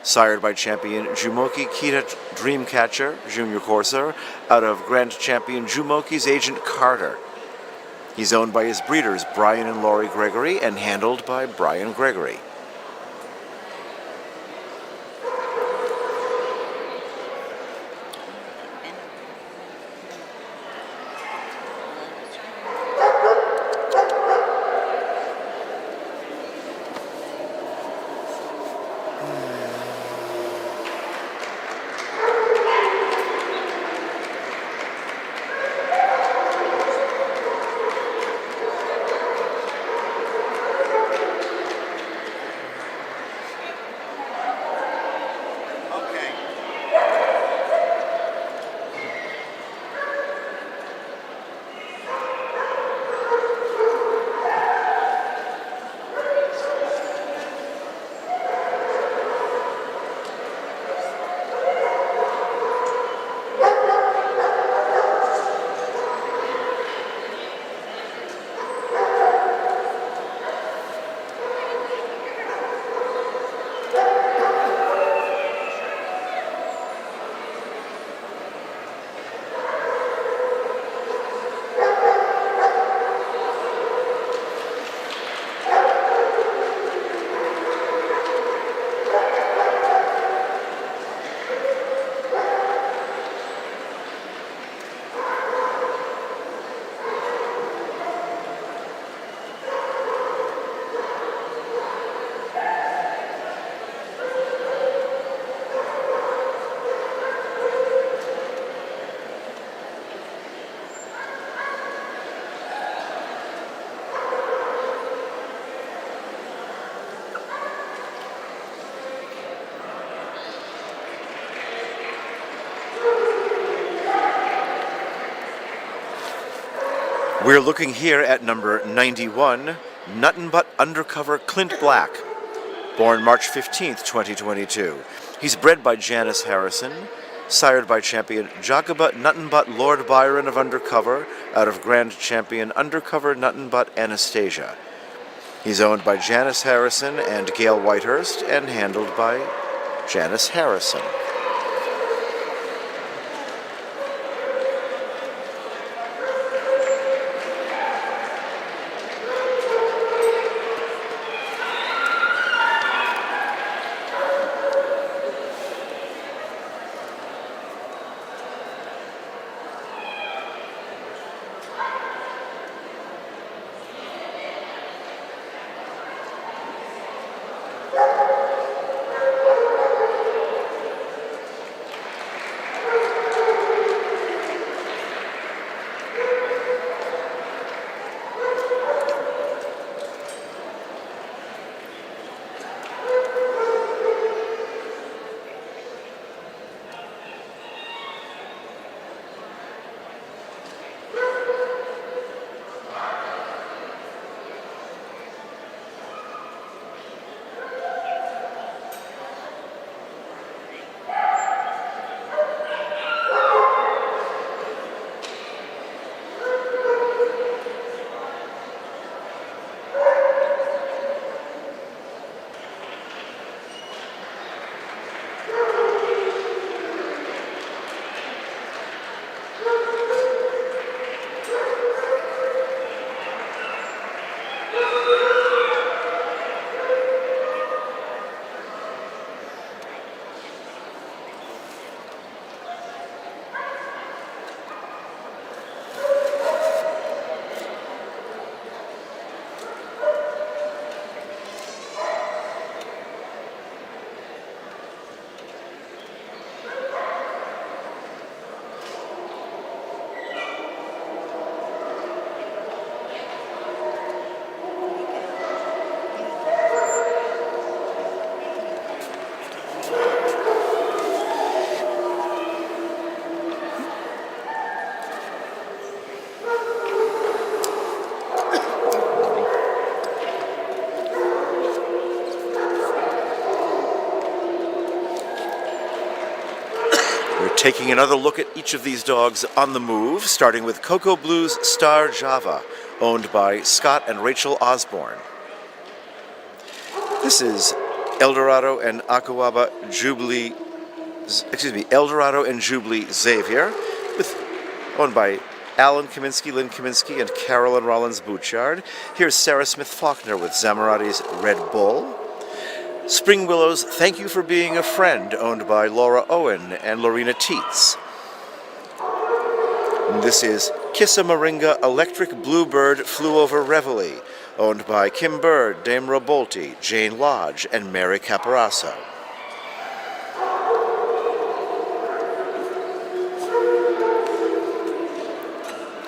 Sired by Champion Jumoki Kita Dreamcatcher, Junior Courser, out of Grand Champion Jumoki's agent Carter. He's owned by his breeders, Brian and Laurie Gregory, and handled by Brian Gregory. We're looking here at number 91, Nothing But Undercover Clint Black, born March 15th, 2022. He's bred by Janice Harrison, sired by champion Jacoba Nothing But Lord Byron of Undercover, out of Grand Champion Undercover Nothing But Anastasia. He's owned by Janice Harrison and Gail Whitehurst and handled by Janice Harrison. Taking another look at each of these dogs on the move, starting with Cocoa Blues Star Java, owned by Scott and Rachel Osborne. This is Eldorado and Eldorado and Jubilee Xavier, owned by Alan Kaminsky, Lynn Kaminsky, and Carolyn Rollins Bouchard. Here's Sarah Smith Faulkner with Zamarati's Red Bull. Spring Willows, Thank You for Being a Friend, owned by Laura Owen and Lorena Teets. And this is Kissa Moringa Electric Bluebird Flew Over Reveille, owned by Kim Bird, Dame Robolti, Jane Lodge, and Mary Caparasso.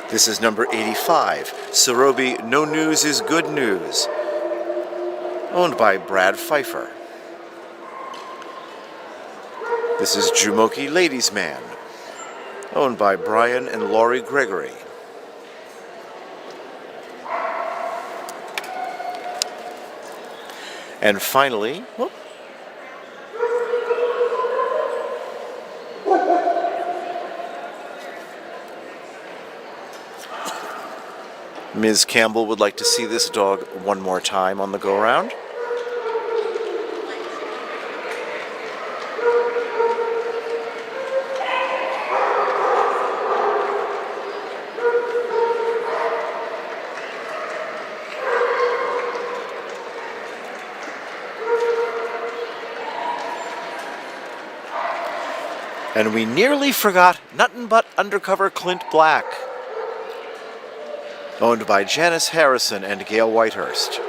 This is number 85, Sorobi No News is Good News, owned by Brad Pfeiffer. This is Jumoki Ladies Man, owned by Brian and Laurie Gregory. And finally, Ms. Campbell would like to see this dog one more time on the go-round. And we nearly forgot Nothing But Undercover Clint Black, owned by Janice Harrison and Gail Whitehurst.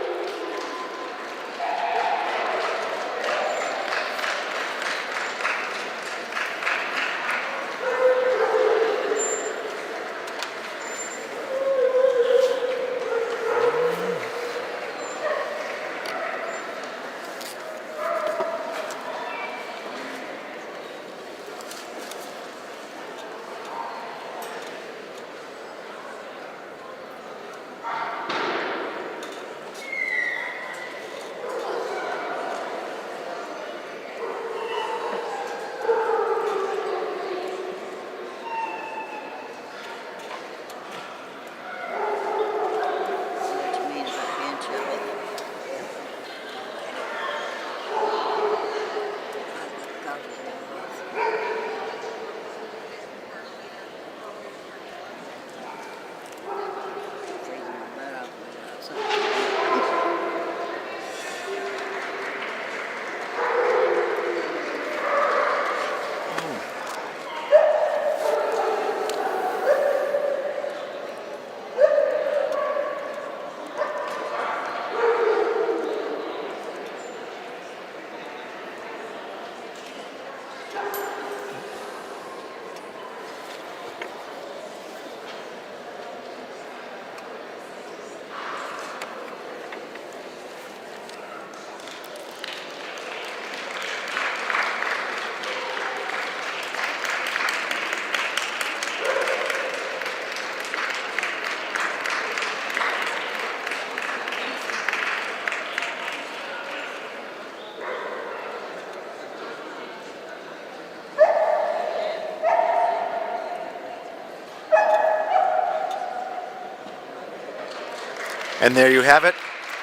And there you have it.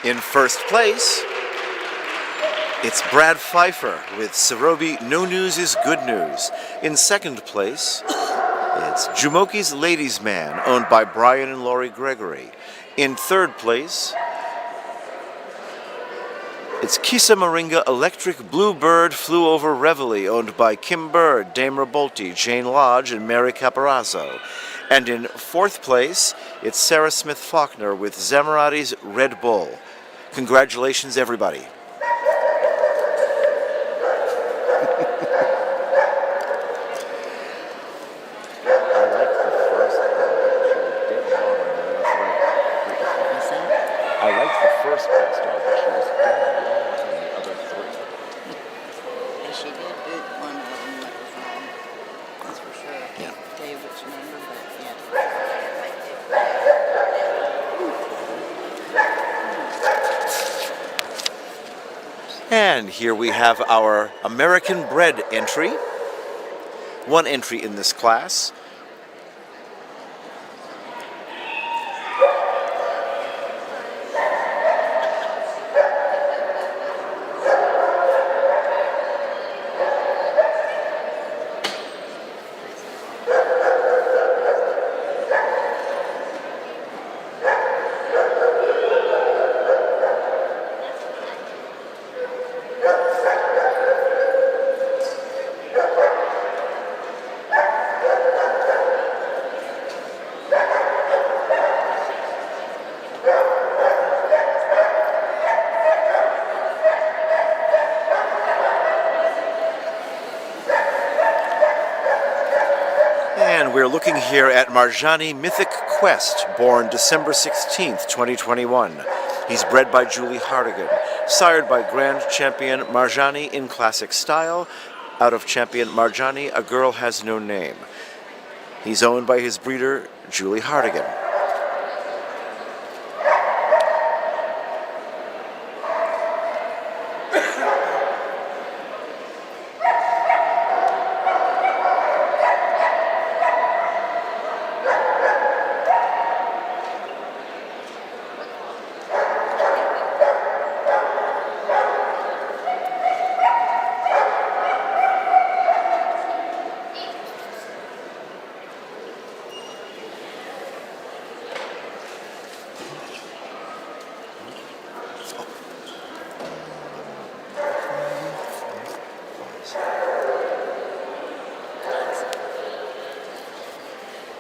In first place, it's Brad Pfeiffer with Sarobi, No News is Good News. In second place, it's Jumoke's Ladies Man, owned by Brian and Laurie Gregory. In third place, it's Kisa Moringa Electric Bluebird Flew Over Reveille, owned by Kim Bird, Dame Rabolti, Jane Lodge, and Mary Caparazzo. And in fourth place, it's Sarah Smith Faulkner with Zamarati's Red Bull. Congratulations, everybody. I liked the first place dog, but she was dead wrong on the other three. And she did boot one of them that was wrong. That's for sure. I Yeah. can't tell you which number, but yeah. And here we have our American-bred entry. One entry in this class. And we're looking here at Marjani Mythic Quest, born December 16th, 2021. He's bred by Julie Hardigan, sired by Grand Champion Marjani in classic style. Out of Champion Marjani, A Girl Has No Name. He's owned by his breeder, Julie Hardigan.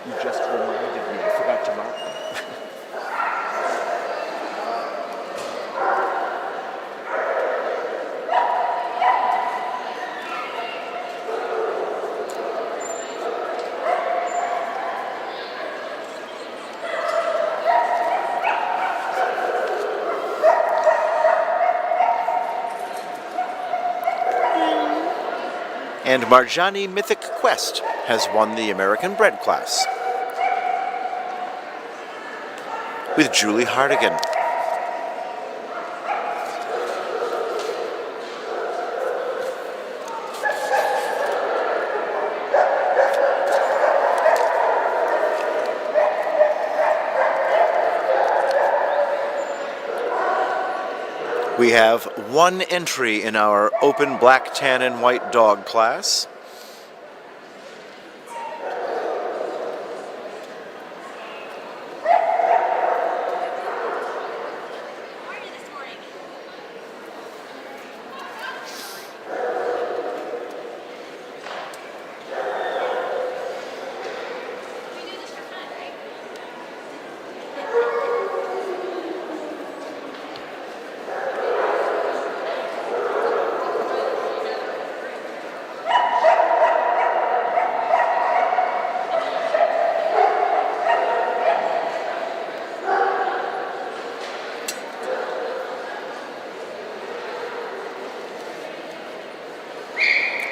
You just reminded me, I forgot to mark them. And Marjani Mythic Quest has won the American-bred class with Julie Hardigan. We have one entry in our open black, tan, and white dog class.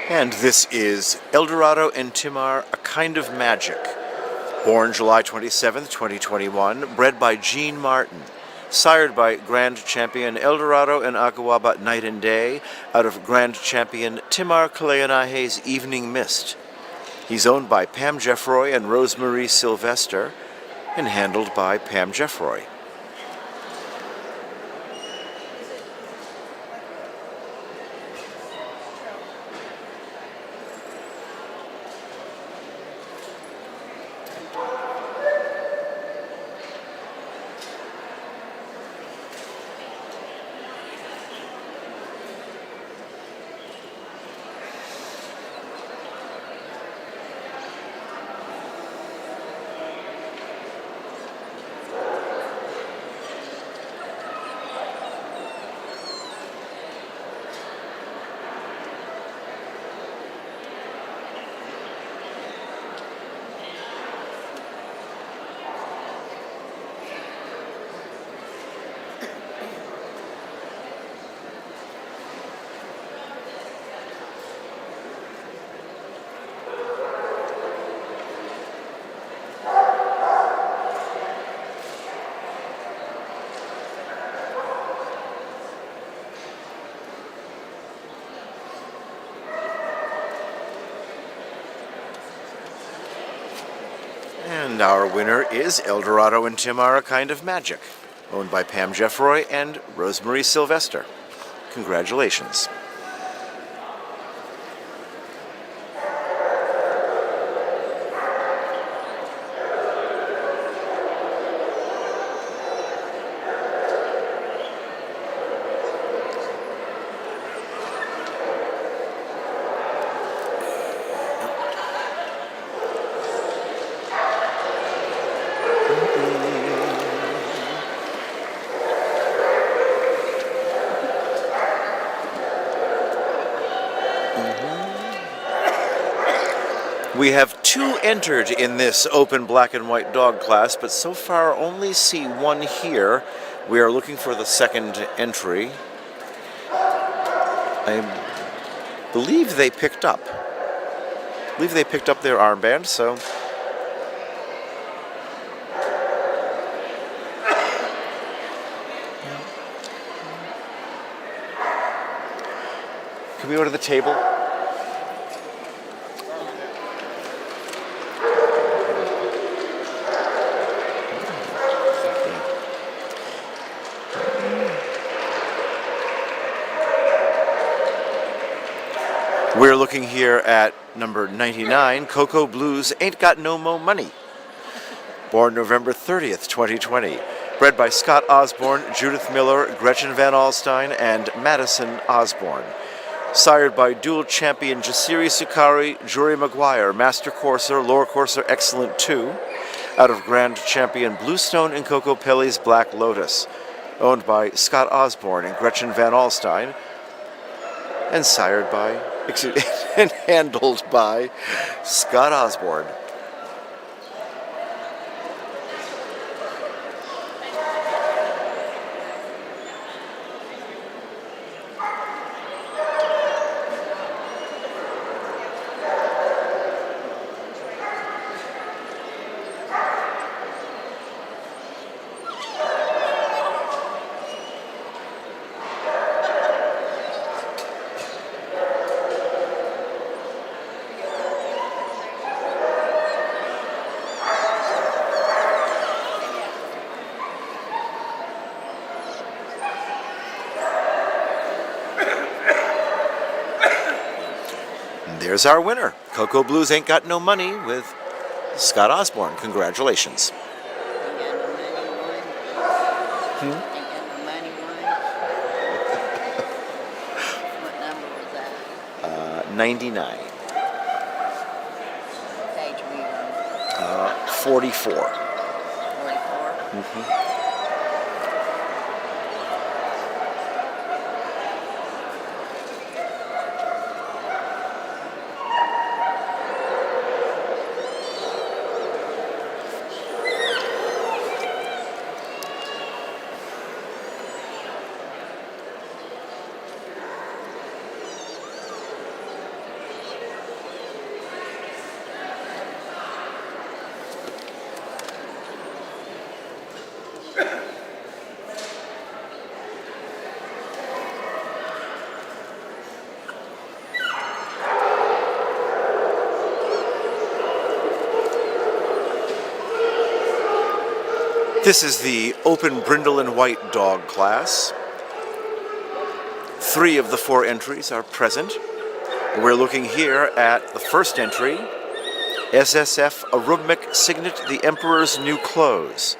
And this is Eldorado and Timar, A Kind of Magic. Born July 27th, 2021, bred by Jean Martin. Sired by Grand Champion Eldorado and Akawaba Night and Day, out of Grand Champion Timar Kaleanahe's Evening Mist. He's owned by Pam Jeffroy and Rosemarie Sylvester, and handled by Pam Jeffroy. And our winner is Eldorado and Tim Are a Kind of Magic, owned by Pam Jeffroy and Rosemary Sylvester. Congratulations. We have 2 entered in this open black and white dog class, but so far only see 1 here. We are looking for the second entry. I believe they picked up. Their armband, so. Can we go to the table? We're looking here at number 99, Cocoa Blues Ain't Got No Mo Money. Born November 30th, 2020. Bred by Scott Osborne, Judith Miller, Gretchen Van Alstyne, and Madison Osborne. Sired by dual champion Jasiri Sukari, Jury Maguire, Master Courser, Lower Courser Excellent 2, out of Grand Champion Bluestone and Coco Pelly's Black Lotus. Owned by Scott Osborne and Gretchen Van Alstyne, and sired by, and handled by Scott Osborne. There's our winner. Cocoa Blues Ain't Got No Money with Scott Osborne. Congratulations. What number was that? 99. Page were you on? 44. 44? This is the open brindle and white dog class. 3 of the 4 entries are present. We're looking here at the first entry, SSF Arubmic Signet, the Emperor's New Clothes.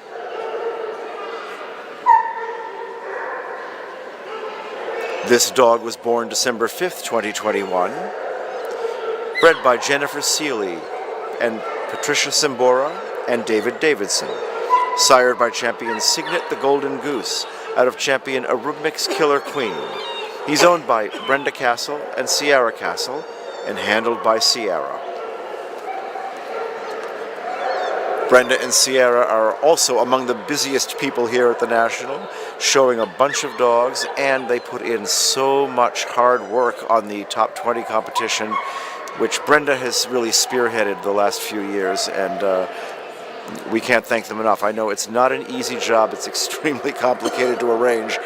This dog was born December 5th, 2021. Bred by Jennifer Seeley and Patricia Simbora and David Davidson. Sired by champion Signet the Golden Goose, out of champion Arubmic's Killer Queen. He's owned by Brenda Castle and Sierra Castle, and handled by Sierra. Brenda and Sierra are also among the busiest people here at the National, showing a bunch of dogs, and they put in so much hard work on the top 20 competition, which Brenda has really spearheaded the last few years, and we can't thank them enough. I know it's not an easy job. It's extremely complicated to arrange,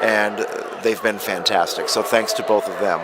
and they've been fantastic. So thanks to both of them.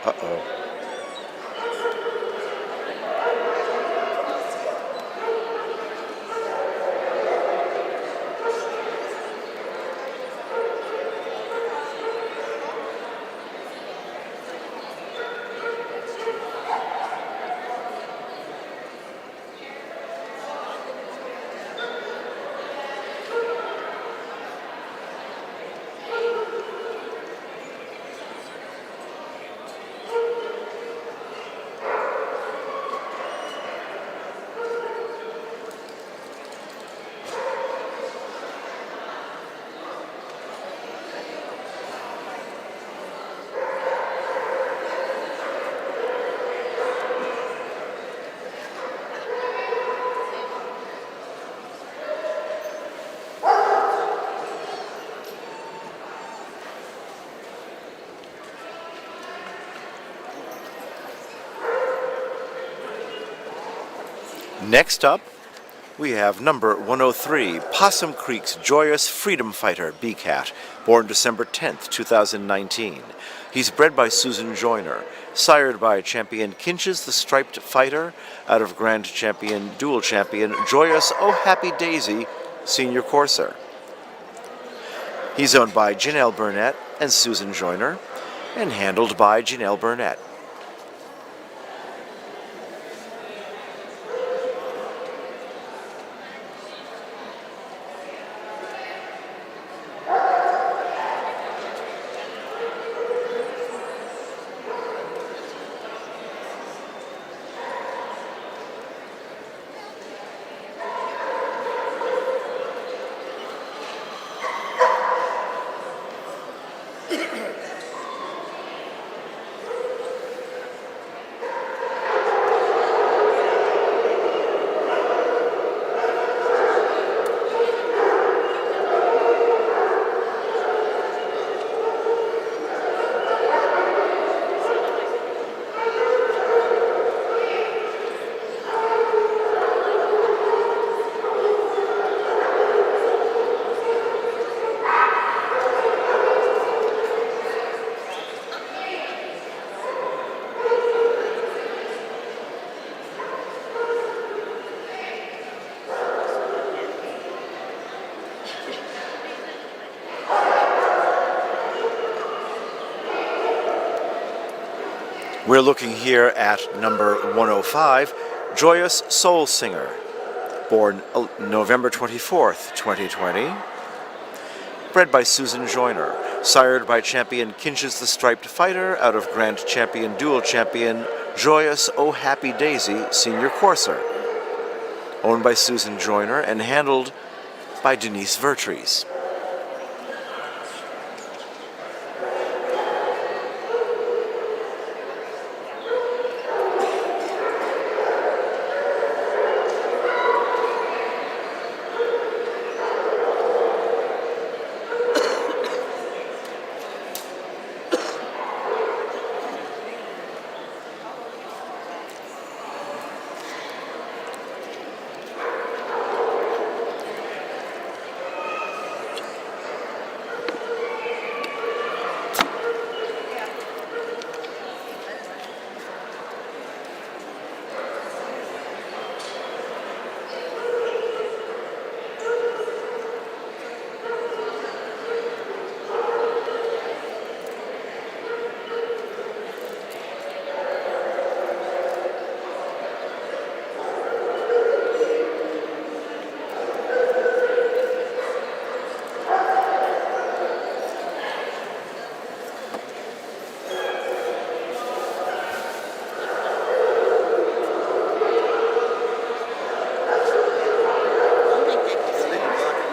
Uh-oh. Next up, we have number 103, Possum Creek's Joyous Freedom Fighter B-Cat, born December 10th, 2019. He's bred by Susan Joyner, sired by champion Kinches the Striped Fighter out of Grand Champion Dual Champion Joyous Oh Happy Daisy Senior Courser. He's owned by Janelle Burnett and Susan Joyner and handled by Janelle Burnett. We're looking here at number 105, Joyous Soul Singer, born November 24th, 2020. Bred by Susan Joyner, sired by champion Kinches the Striped Fighter out of Grand Champion Dual Champion Joyous Oh Happy Daisy Senior Courser. Owned by Susan Joyner and handled by Denise Vertrees.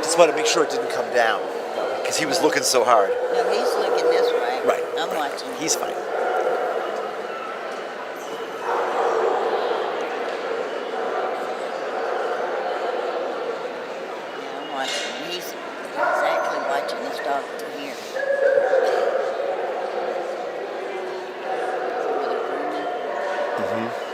Just want to make sure it didn't come down, because he was looking so hard. No, he's looking this way. Right. I'm watching. He's fine. Yeah, I'm watching. He's exactly watching this dog from here. Mm-hmm.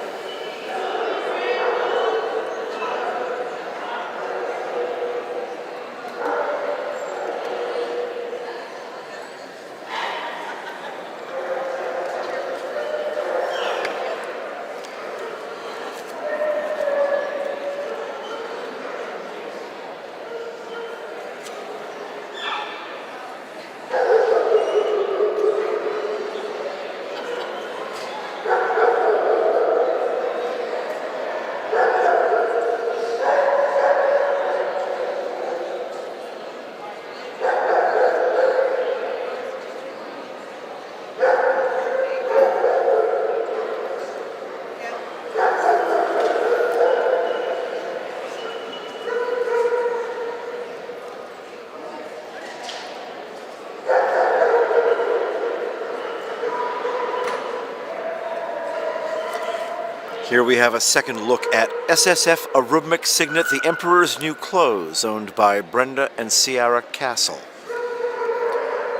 Here we have a second look at SSF Arubmic Signet, the Emperor's New Clothes, owned by Brenda and Ciara Castle.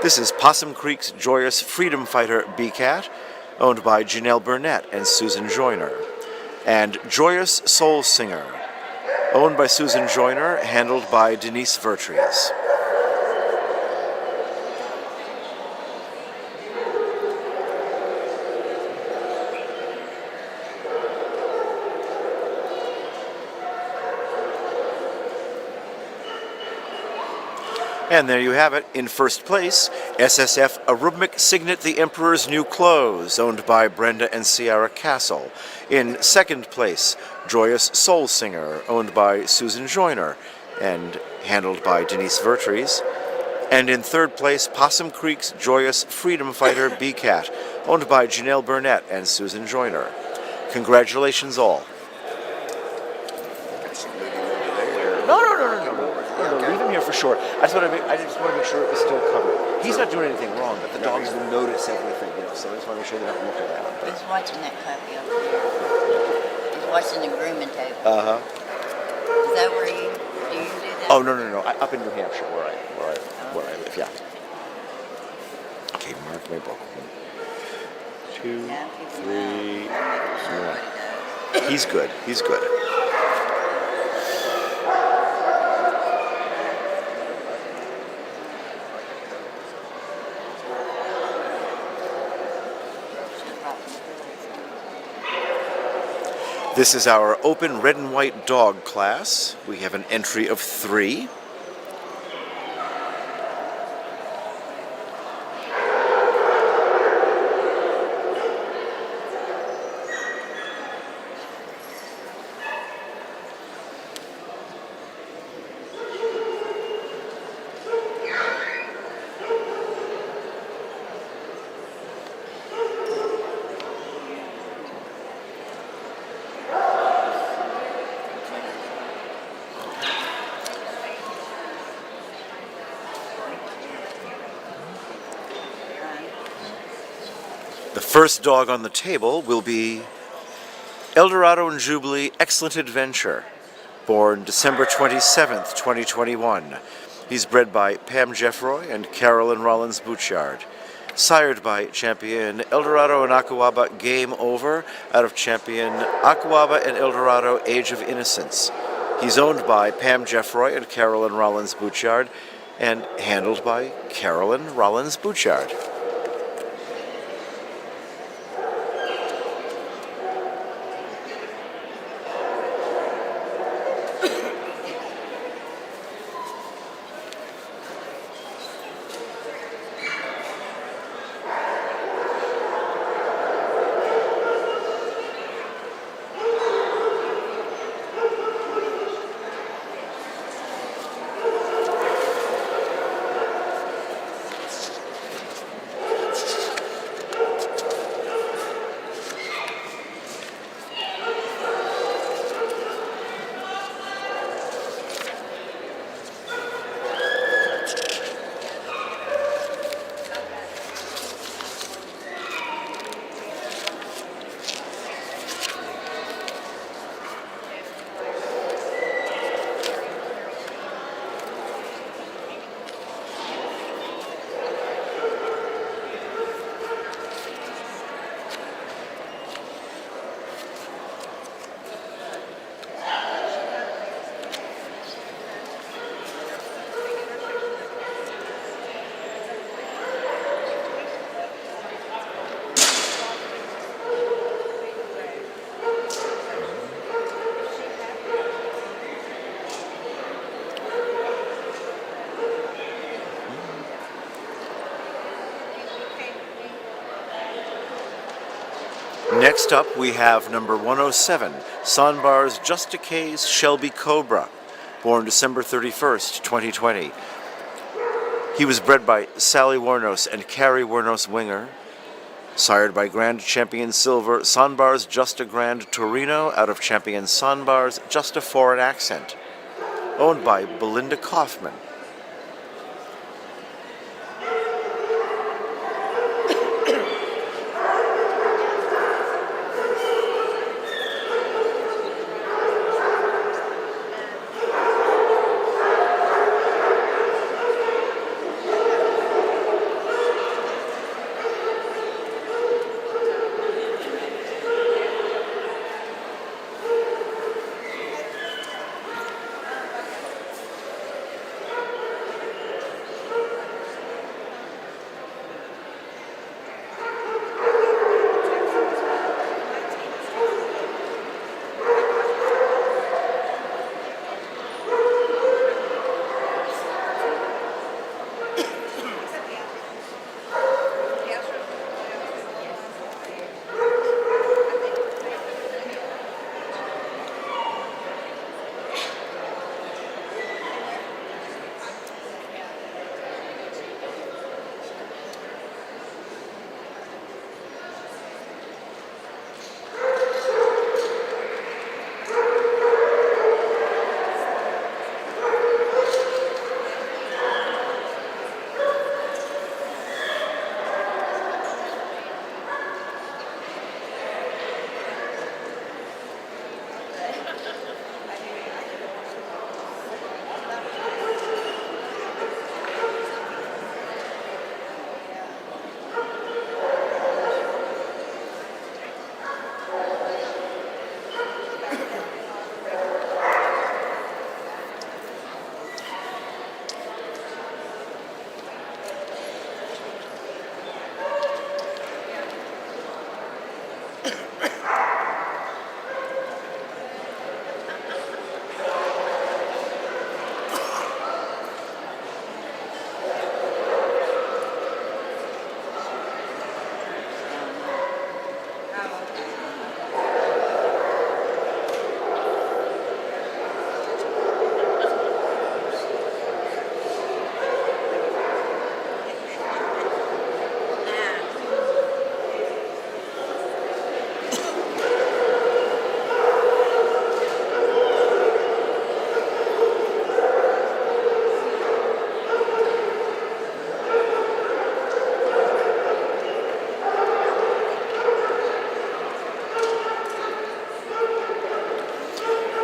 This is Possum Creek's Joyous Freedom Fighter B-Cat, owned by Janelle Burnett and Susan Joyner. And Joyous Soul Singer, owned by Susan Joyner, handled by Denise Vertries. And there you have it. In first place, SSF Arubmic Signet, the Emperor's New Clothes, owned by Brenda and Ciara Castle. In second place, Joyous Soul Singer, owned by Susan Joyner and handled by Denise Vertries. And in third place, Possum Creek's Joyous Freedom Fighter B-Cat, owned by Janelle Burnett and Susan Joyner. Congratulations all. No, leave him here for sure. I just want to make sure it was still covered. He's not doing anything wrong, but the dogs will notice everything, so I just want to make sure they don't look around. He's watching that puppy over there. He's watching the grooming table. Is that where do you do that? Oh, no. Up in New Hampshire, where I live, yeah. Okay, mark my book. 1, 2, 3, 4. He's good. This is our open red and white dog class. We have an entry of 3. The first dog on the table will be Eldorado and Jubilee Excellent Adventure, born December 27th, 2021. He's bred by Pam Jeffroy and Carolyn Rollins Bouchard. Sired by champion Eldorado and Aquaba Game Over out of champion Aquaba and Eldorado Age of Innocence. He's owned by Pam Jeffroy and Carolyn Rollins Bouchard and handled by Carolyn Rollins Bouchard. Next up, we have number 107, Sonbar's Just a Case Shelby Cobra, born December 31st, 2020. He was bred by Sally Warnos and Carrie Warnos Winger, sired by Grand Champion Silver, Sonbar's Just a Grand Torino out of Champion Sonbar's Just a Foreign Accent, owned by Belinda Kaufman.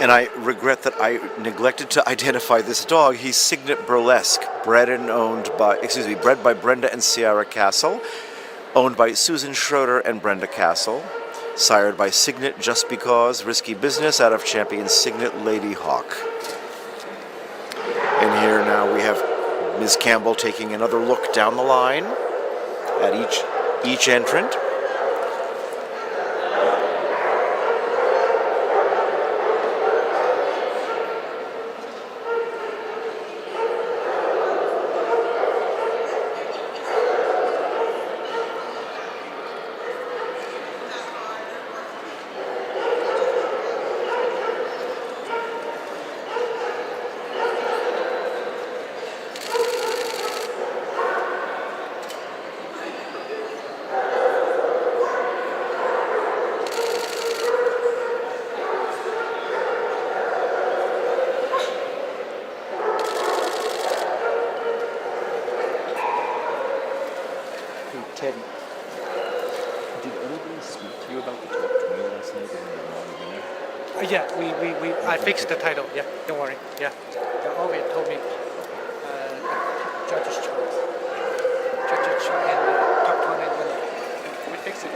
And I regret that I neglected to identify this dog. He's Signet Burlesque, bred by Brenda and Ciara Castle, owned by Susan Schroeder and Brenda Castle, sired by Signet Just Because, Risky Business out of champion Signet Lady Hawk. And here now we have Ms. Campbell taking another look down the line at each entrant. Teddy, did anybody speak to you about the top 20 last night and the winner? Yeah, I fixed the title. Yeah, don't worry. Yeah, they always told me judge's choice. Judge's choice and top 20 winner. We fixed it.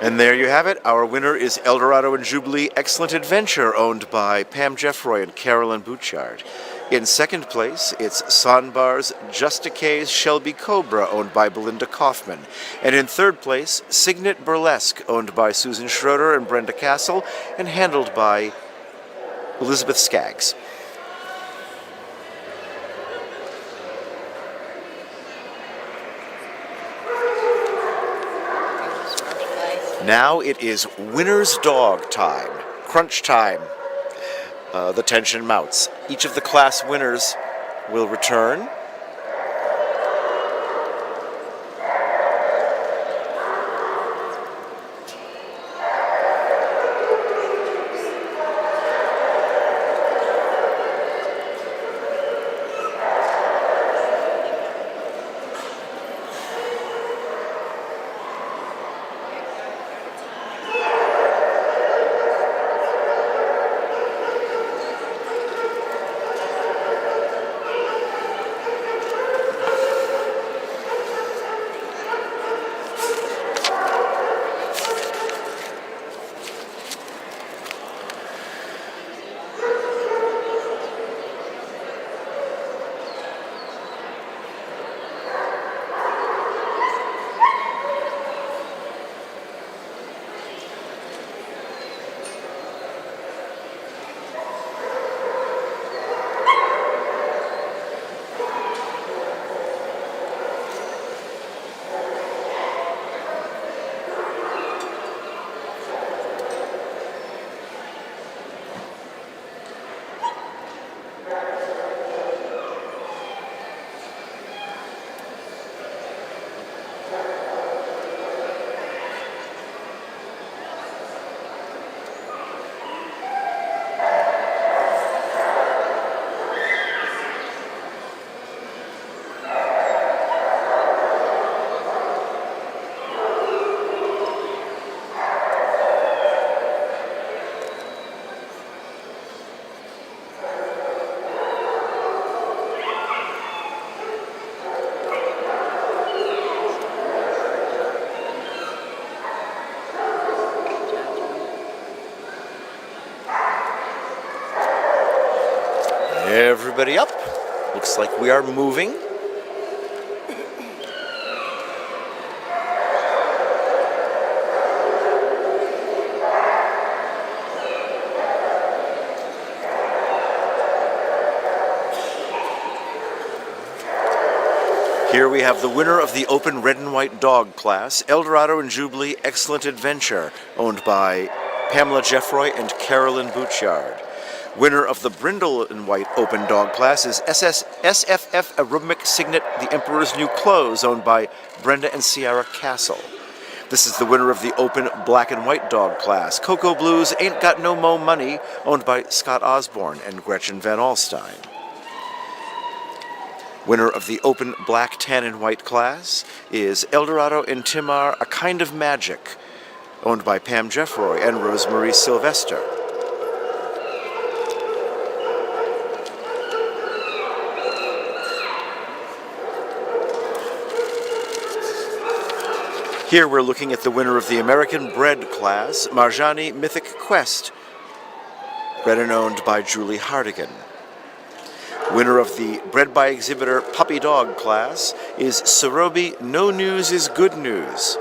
And there you have it. Our winner is Eldorado and Jubilee Excellent Adventure, owned by Pam Jeffroy and Carolyn Bouchard. In second place, it's Sonbar's Justicay's Shelby Cobra, owned by Belinda Kaufman. And in third place, Signet Burlesque, owned by Susan Schroeder and Brenda Castle, and handled by Elizabeth Skaggs. Now it is winner's dog time, crunch time. The tension mounts. Each of the class winners will return. Everybody up. Looks like we are moving. Here we have the winner of the Open Red and White Dog class, Eldorado and Jubilee Excellent Adventure, owned by Pamela Jeffroy and Carolyn Bouchard. Winner of the Brindle-white Open Dog class is SFF Aerobic Signet The Emperor's New Clothes, owned by Brenda and Ciara Castle. This is the winner of the Open Black and White Dog class, Cocoa Blues Ain't Got No Mo Money, owned by Scott Osborne and Gretchen Van Alstyne. Winner of the Open Black, Tan, and White class is Eldorado and Timar A Kind of Magic, owned by Pam Jeffroy and Rosemarie Sylvester. Here we're looking at the winner of the American-bred class, Marjani Mythic Quest, bred and owned by Julie Hardigan. Winner of the Bred-by-exhibitor puppy dog class is Sorobi No News is Good News,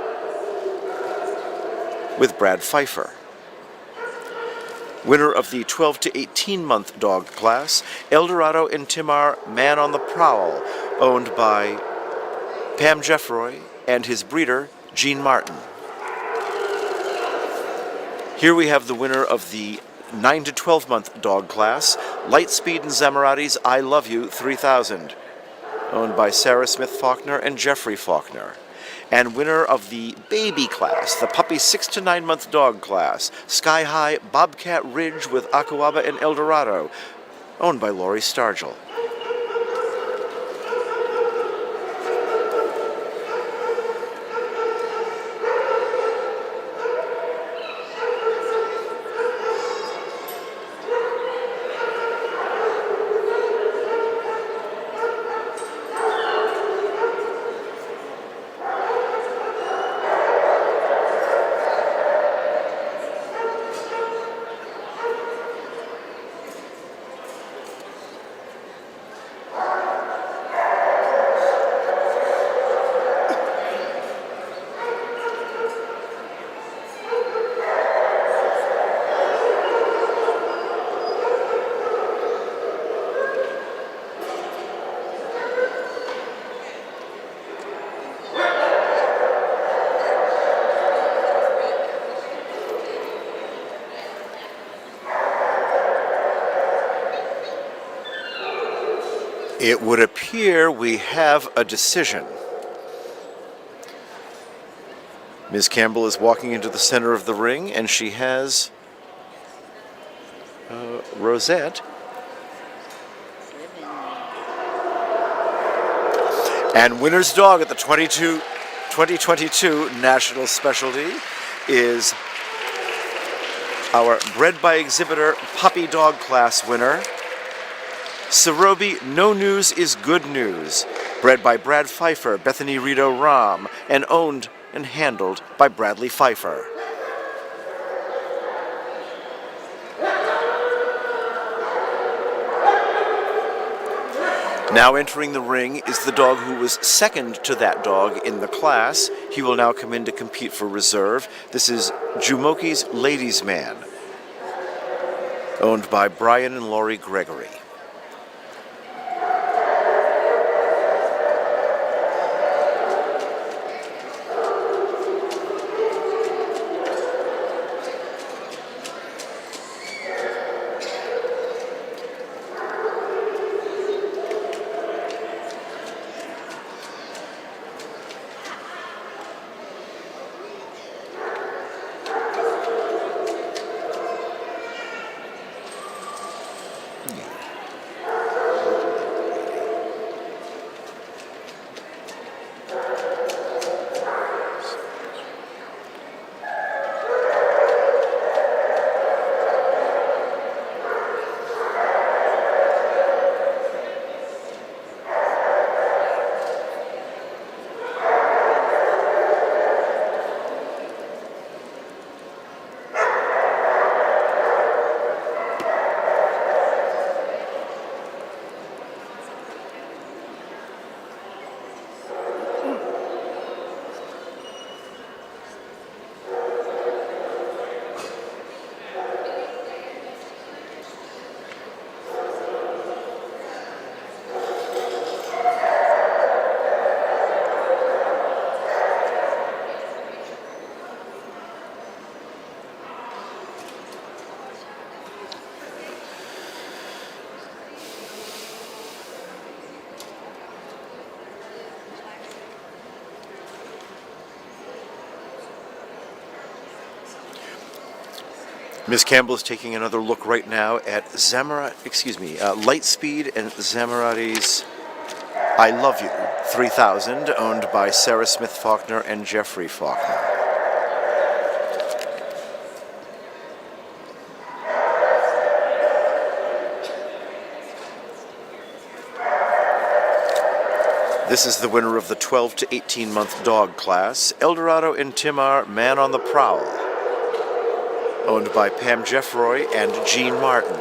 with Brad Pfeiffer. Winner of the 12 to 18 month dog class, Eldorado and Timar Man on the Prowl, owned by Pam Jeffroy and his breeder, Gene Martin. Here we have the winner of the 9 to 12 month dog class, Lightspeed and Zamarati's I Love You 3000, owned by Sarah Smith Faulkner and Jeffrey Faulkner. And winner of the baby class, the puppy 6 to 9 month dog class, Sky High Bobcat Ridge with Akuaba and Eldorado, owned by Laurie Stargell. It would appear we have a decision. Ms. Campbell is walking into the center of the ring, and she has Rosette. And winner's dog at the 2022 National Specialty is our Bred-by-exhibitor puppy dog class winner, Sorobi No News is Good News, bred by Brad Pfeiffer, Bethany Rito Ram, and owned and handled by Bradley Pfeiffer. Now entering the ring is the dog who was second to that dog in the class. He will now come in to compete for reserve. This is Jumoki's Ladies' Man, owned by Brian and Laurie Gregory. Ms. Campbell is taking another look right now at Lightspeed and Zamarati's I Love You 3000, owned by Sarah Smith Faulkner and Jeffrey Faulkner. This is the winner of the 12 to 18 month dog class, Eldorado and Timar Man on the Prowl, owned by Pam Jeffroy and Jean Martin.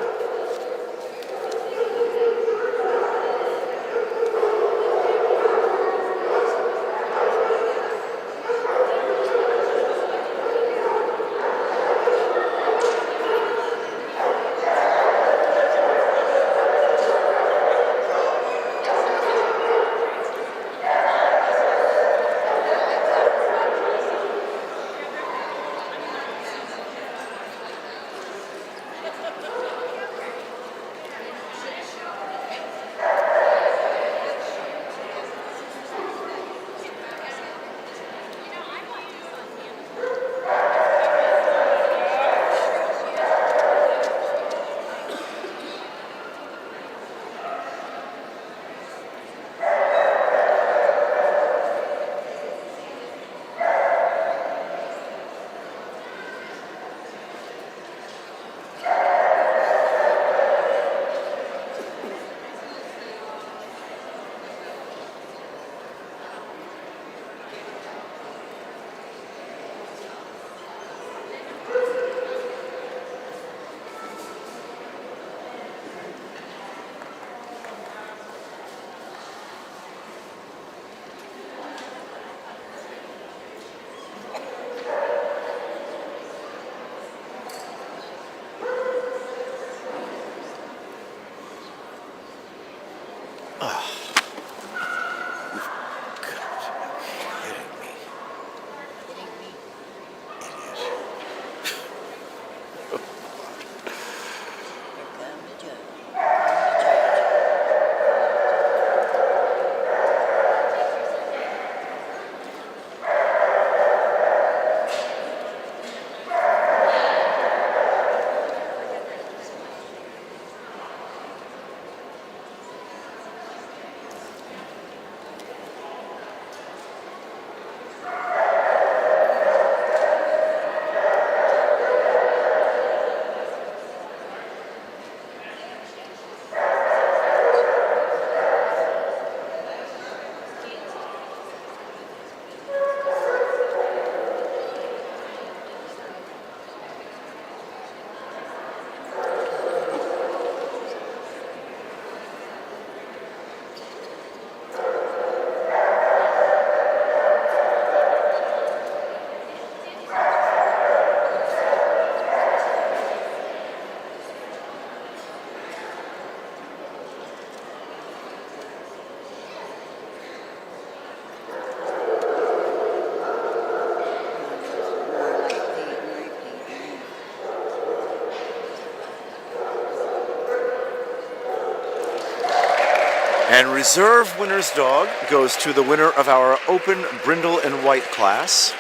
And reserve winner's dog goes to the winner of our open brindle and white class.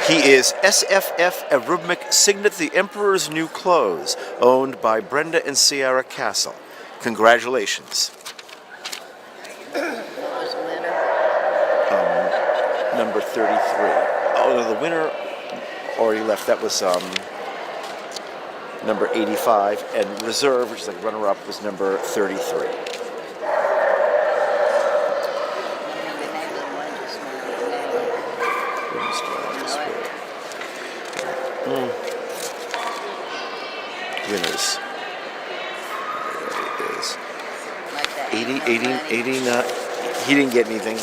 He is SFF Arubmic Signet the Emperor's New Clothes, owned by Brenda and Sierra Castle. Congratulations. What was the winner? Number 33. Oh, no, the winner already left. That was number 85. And reserve, which is like runner-up, was number 33. Winners. There it is. Like that 80, 89. He didn't get anything.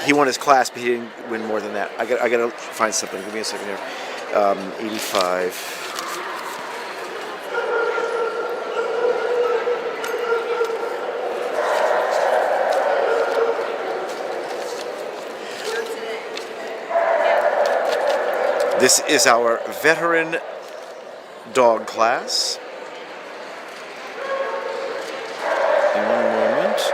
He won his class, but he didn't win more than that. I gotta find something. Give me a second here. 85. This is our veteran dog class. In one moment.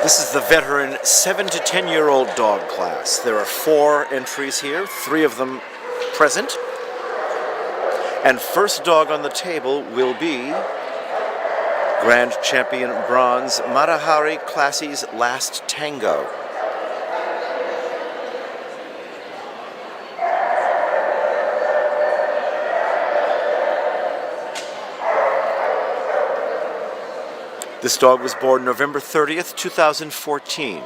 This is the veteran 7 to 10-year-old dog class. There are 4 entries here, 3 of them present. And first dog on the table will be Grand Champion Bronze Matahari Classie's Last Tango. This dog was born November 30th, 2014.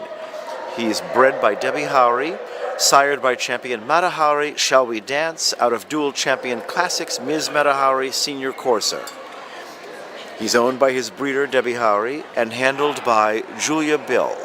He is bred by Debbie Howry, sired by champion Matahari Shall We Dance out of dual champion Classics Ms. Matahari Senior Courser. He's owned by his breeder Debbie Howry and handled by Julia Bill.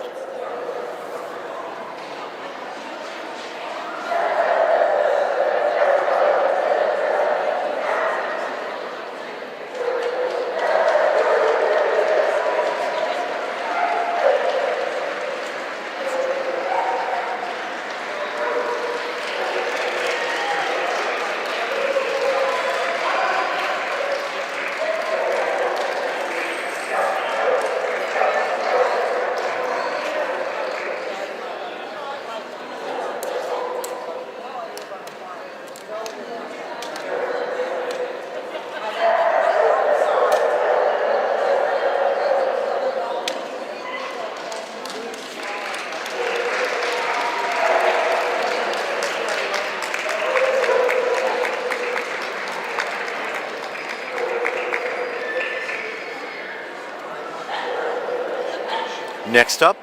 Next up,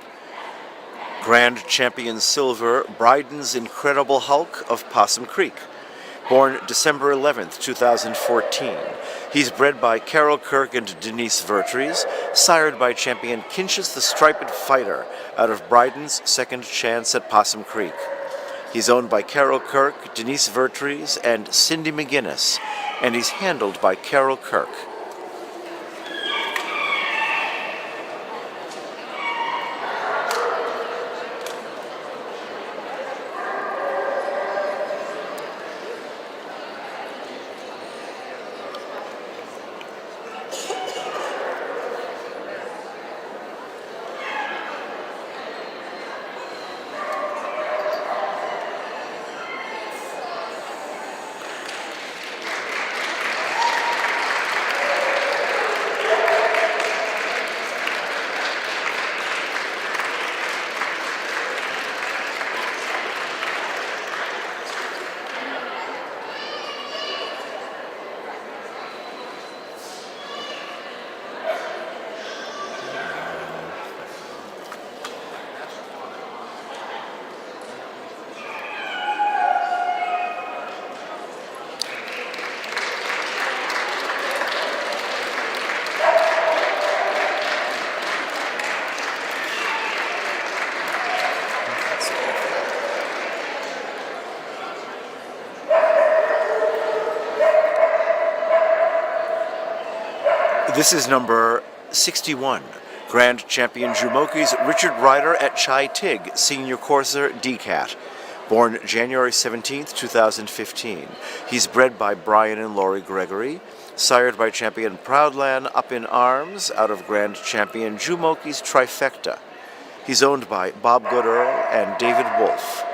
Grand Champion Silver, Bryden's Incredible Hulk of Possum Creek. Born December 11th, 2014. He's bred by Carol Kirk and Denise Vertrees, sired by champion Kinchus the Striped Fighter out of Bryden's Second Chance at Possum Creek. He's owned by Carol Kirk, Denise Vertrees, and Cindy McGinnis, and he's handled by Carol Kirk. This is number 61, Grand Champion Jumoki's Richard Ryder at Chai Tig, Senior Courser DCAT. Born January 17th, 2015. He's bred by Brian and Lori Gregory, sired by champion Proudland Up in Arms out of Grand Champion Jumoki's Trifecta. He's owned by Bob Gooderl and David Wolf.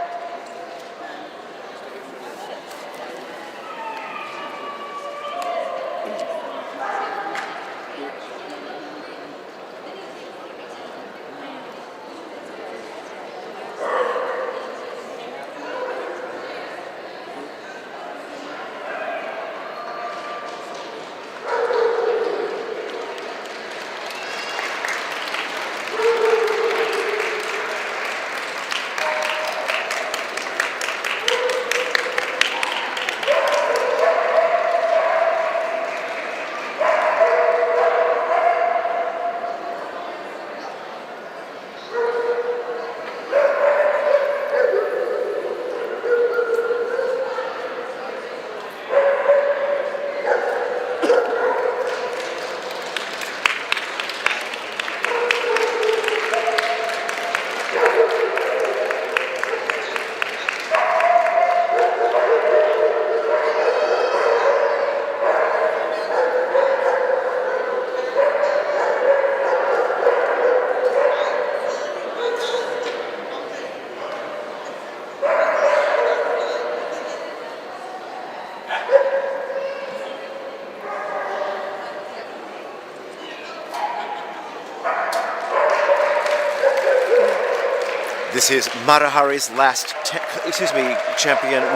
This is champion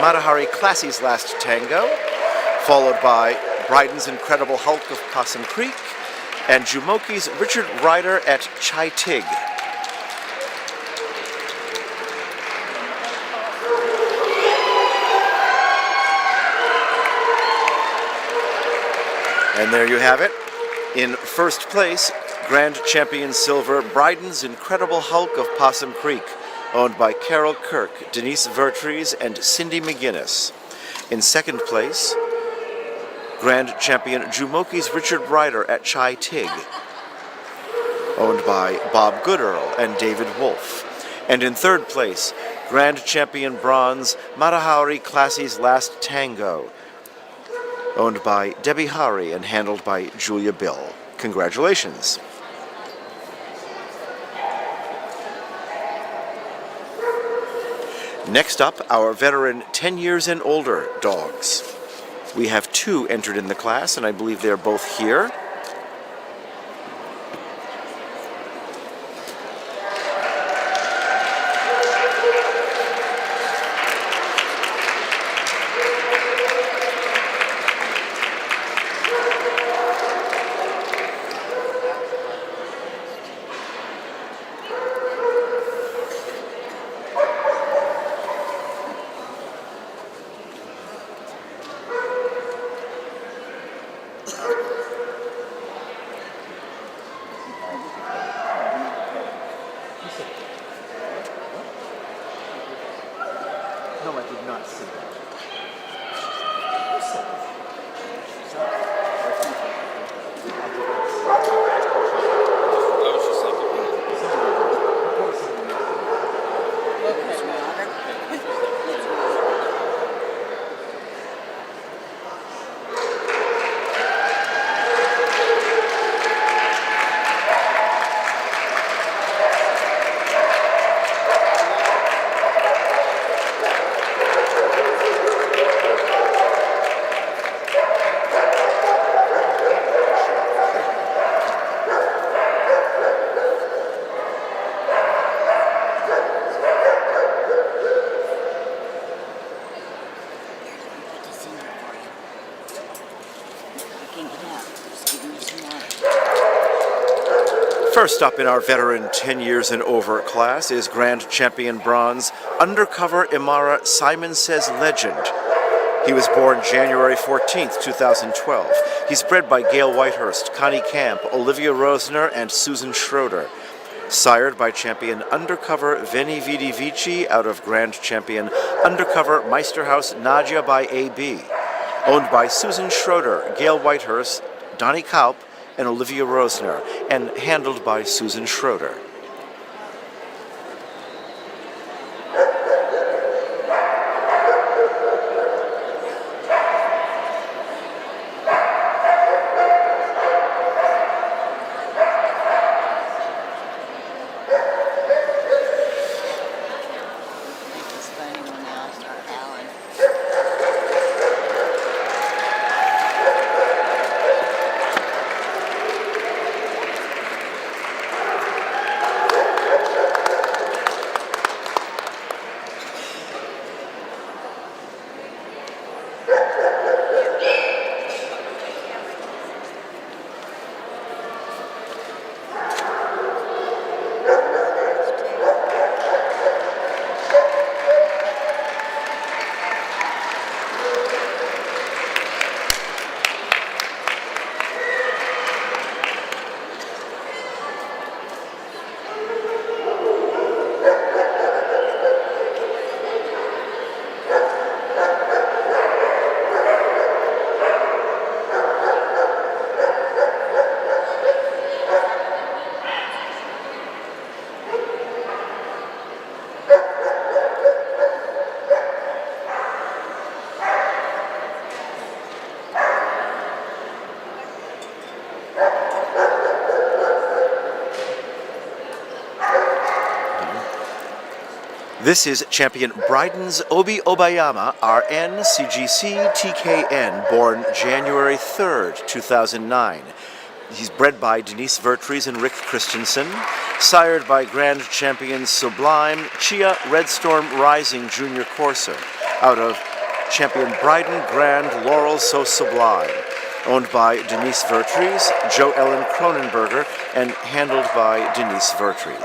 Matahari Classy's Last Tango, followed by Bryden's Incredible Hulk of Possum Creek, and Jumoki's Richard Ryder at Chai Tig. And there you have it. In first place, Grand Champion Silver, Bryden's Incredible Hulk of Possum Creek, owned by Carol Kirk, Denise Vertrees, and Cindy McGinnis. In second place, Grand Champion Jumoki's Richard Ryder at Chai Tig, owned by Bob Gooderl and David Wolfe. And in third place, Grand Champion Bronze, Matahari Classy's Last Tango, owned by Debbie Hari and handled by Julia Bill. Congratulations. Next up, our veteran 10 years and older dogs. We have 2 entered in the class, and I believe they're both here. No, I did not see that. First up in our veteran 10 years and over class is Grand Champion Bronze, Undercover Imara Simon Says Legend. He was born January 14th, 2012. He's bred by Gail Whitehurst, Connie Camp, Olivia Rosner, and Susan Schroeder. Sired by Champion Undercover Veni Vidi Vici out of Grand Champion Undercover Meisterhaus Nadia by AB. Owned by Susan Schroeder, Gail Whitehurst, Donnie Kaup, and Olivia Rosner, and handled by Susan Schroeder. It's funny when they all start howling. This is Champion Bryden's Obi Obayama, RN CGC TKN, born January 3rd, 2009. He's bred by Denise Vertrees and Rick Christensen, sired by Grand Champion Sublime Chia Red Storm Rising Junior Courser, out of Champion Bryden Grand Laurel So Sublime, owned by Denise Vertrees, Joe Ellen Cronenberger, and handled by Denise Vertrees.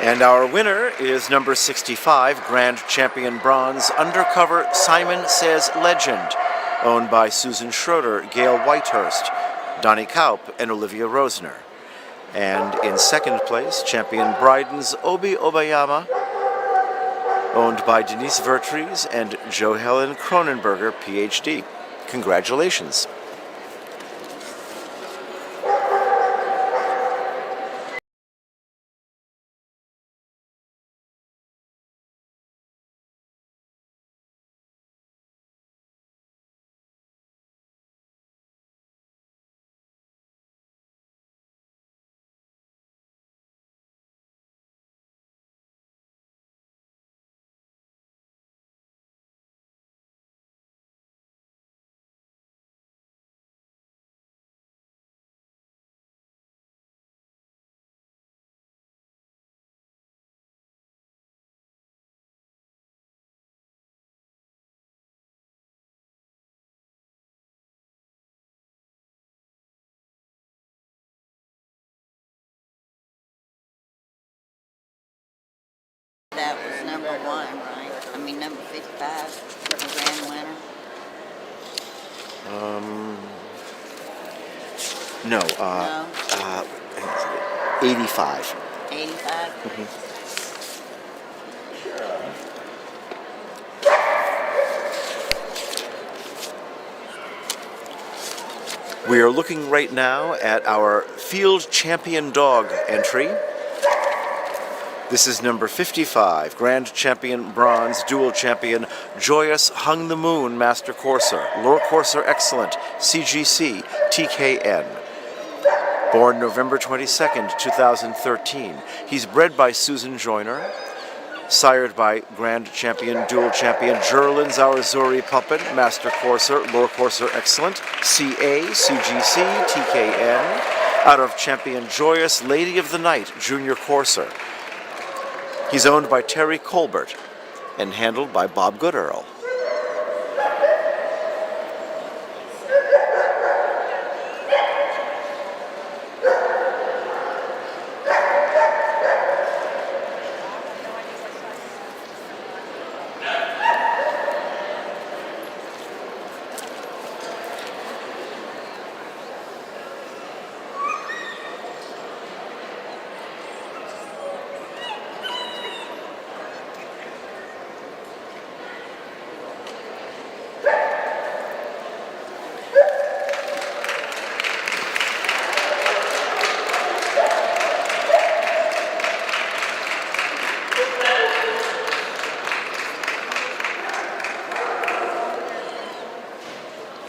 And our winner is number 65, Grand Champion Bronze, Undercover Simon Says Legend, owned by Susan Schroeder, Gail Whitehurst, Donnie Kaup, and Olivia Rosner. And in second place, Champion Bryden's Obi Obayama, owned by Denise Vertrees and Joe Helen Cronenberger, PhD. Congratulations. That was number 1, right? I mean, number 55, the grand winner. No, No, 85. 85. We are looking right now at our field champion dog entry. This is number 55, Grand Champion Bronze, Dual Champion, Joyous Hung the Moon, Master Courser, Lure Courser Excellent, CGC, TKN. Born November 22nd, 2013. He's bred by Susan Joyner, sired by Grand Champion, Dual Champion, Jerlin Zarazuri Puppet, Master Courser, Lure Courser Excellent, CA, CGC, TKN, out of Champion Joyous Lady of the Night, Junior Courser. He's owned by Terry Colbert and handled by Bob Goodearl.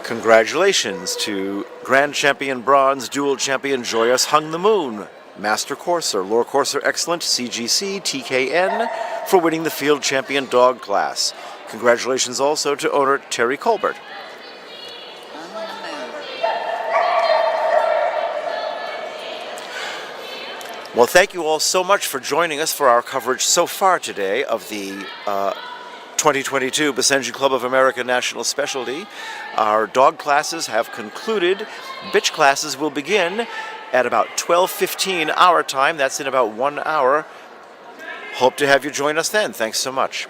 Congratulations to Grand Champion Bronze, Dual Champion Joyous Hung the Moon, Master Courser, Lure Courser Excellent, CGC, TKN, for winning the Field Champion Dog class. Congratulations also to owner Terry Colbert. Well, thank you all so much for joining us for our coverage so far today of the 2022 Basenji Club of America National Specialty. Our dog classes have concluded. Bitch classes will begin at about 12:15 our time. That's in about 1 hour. Hope to have you join us then. Thanks so much.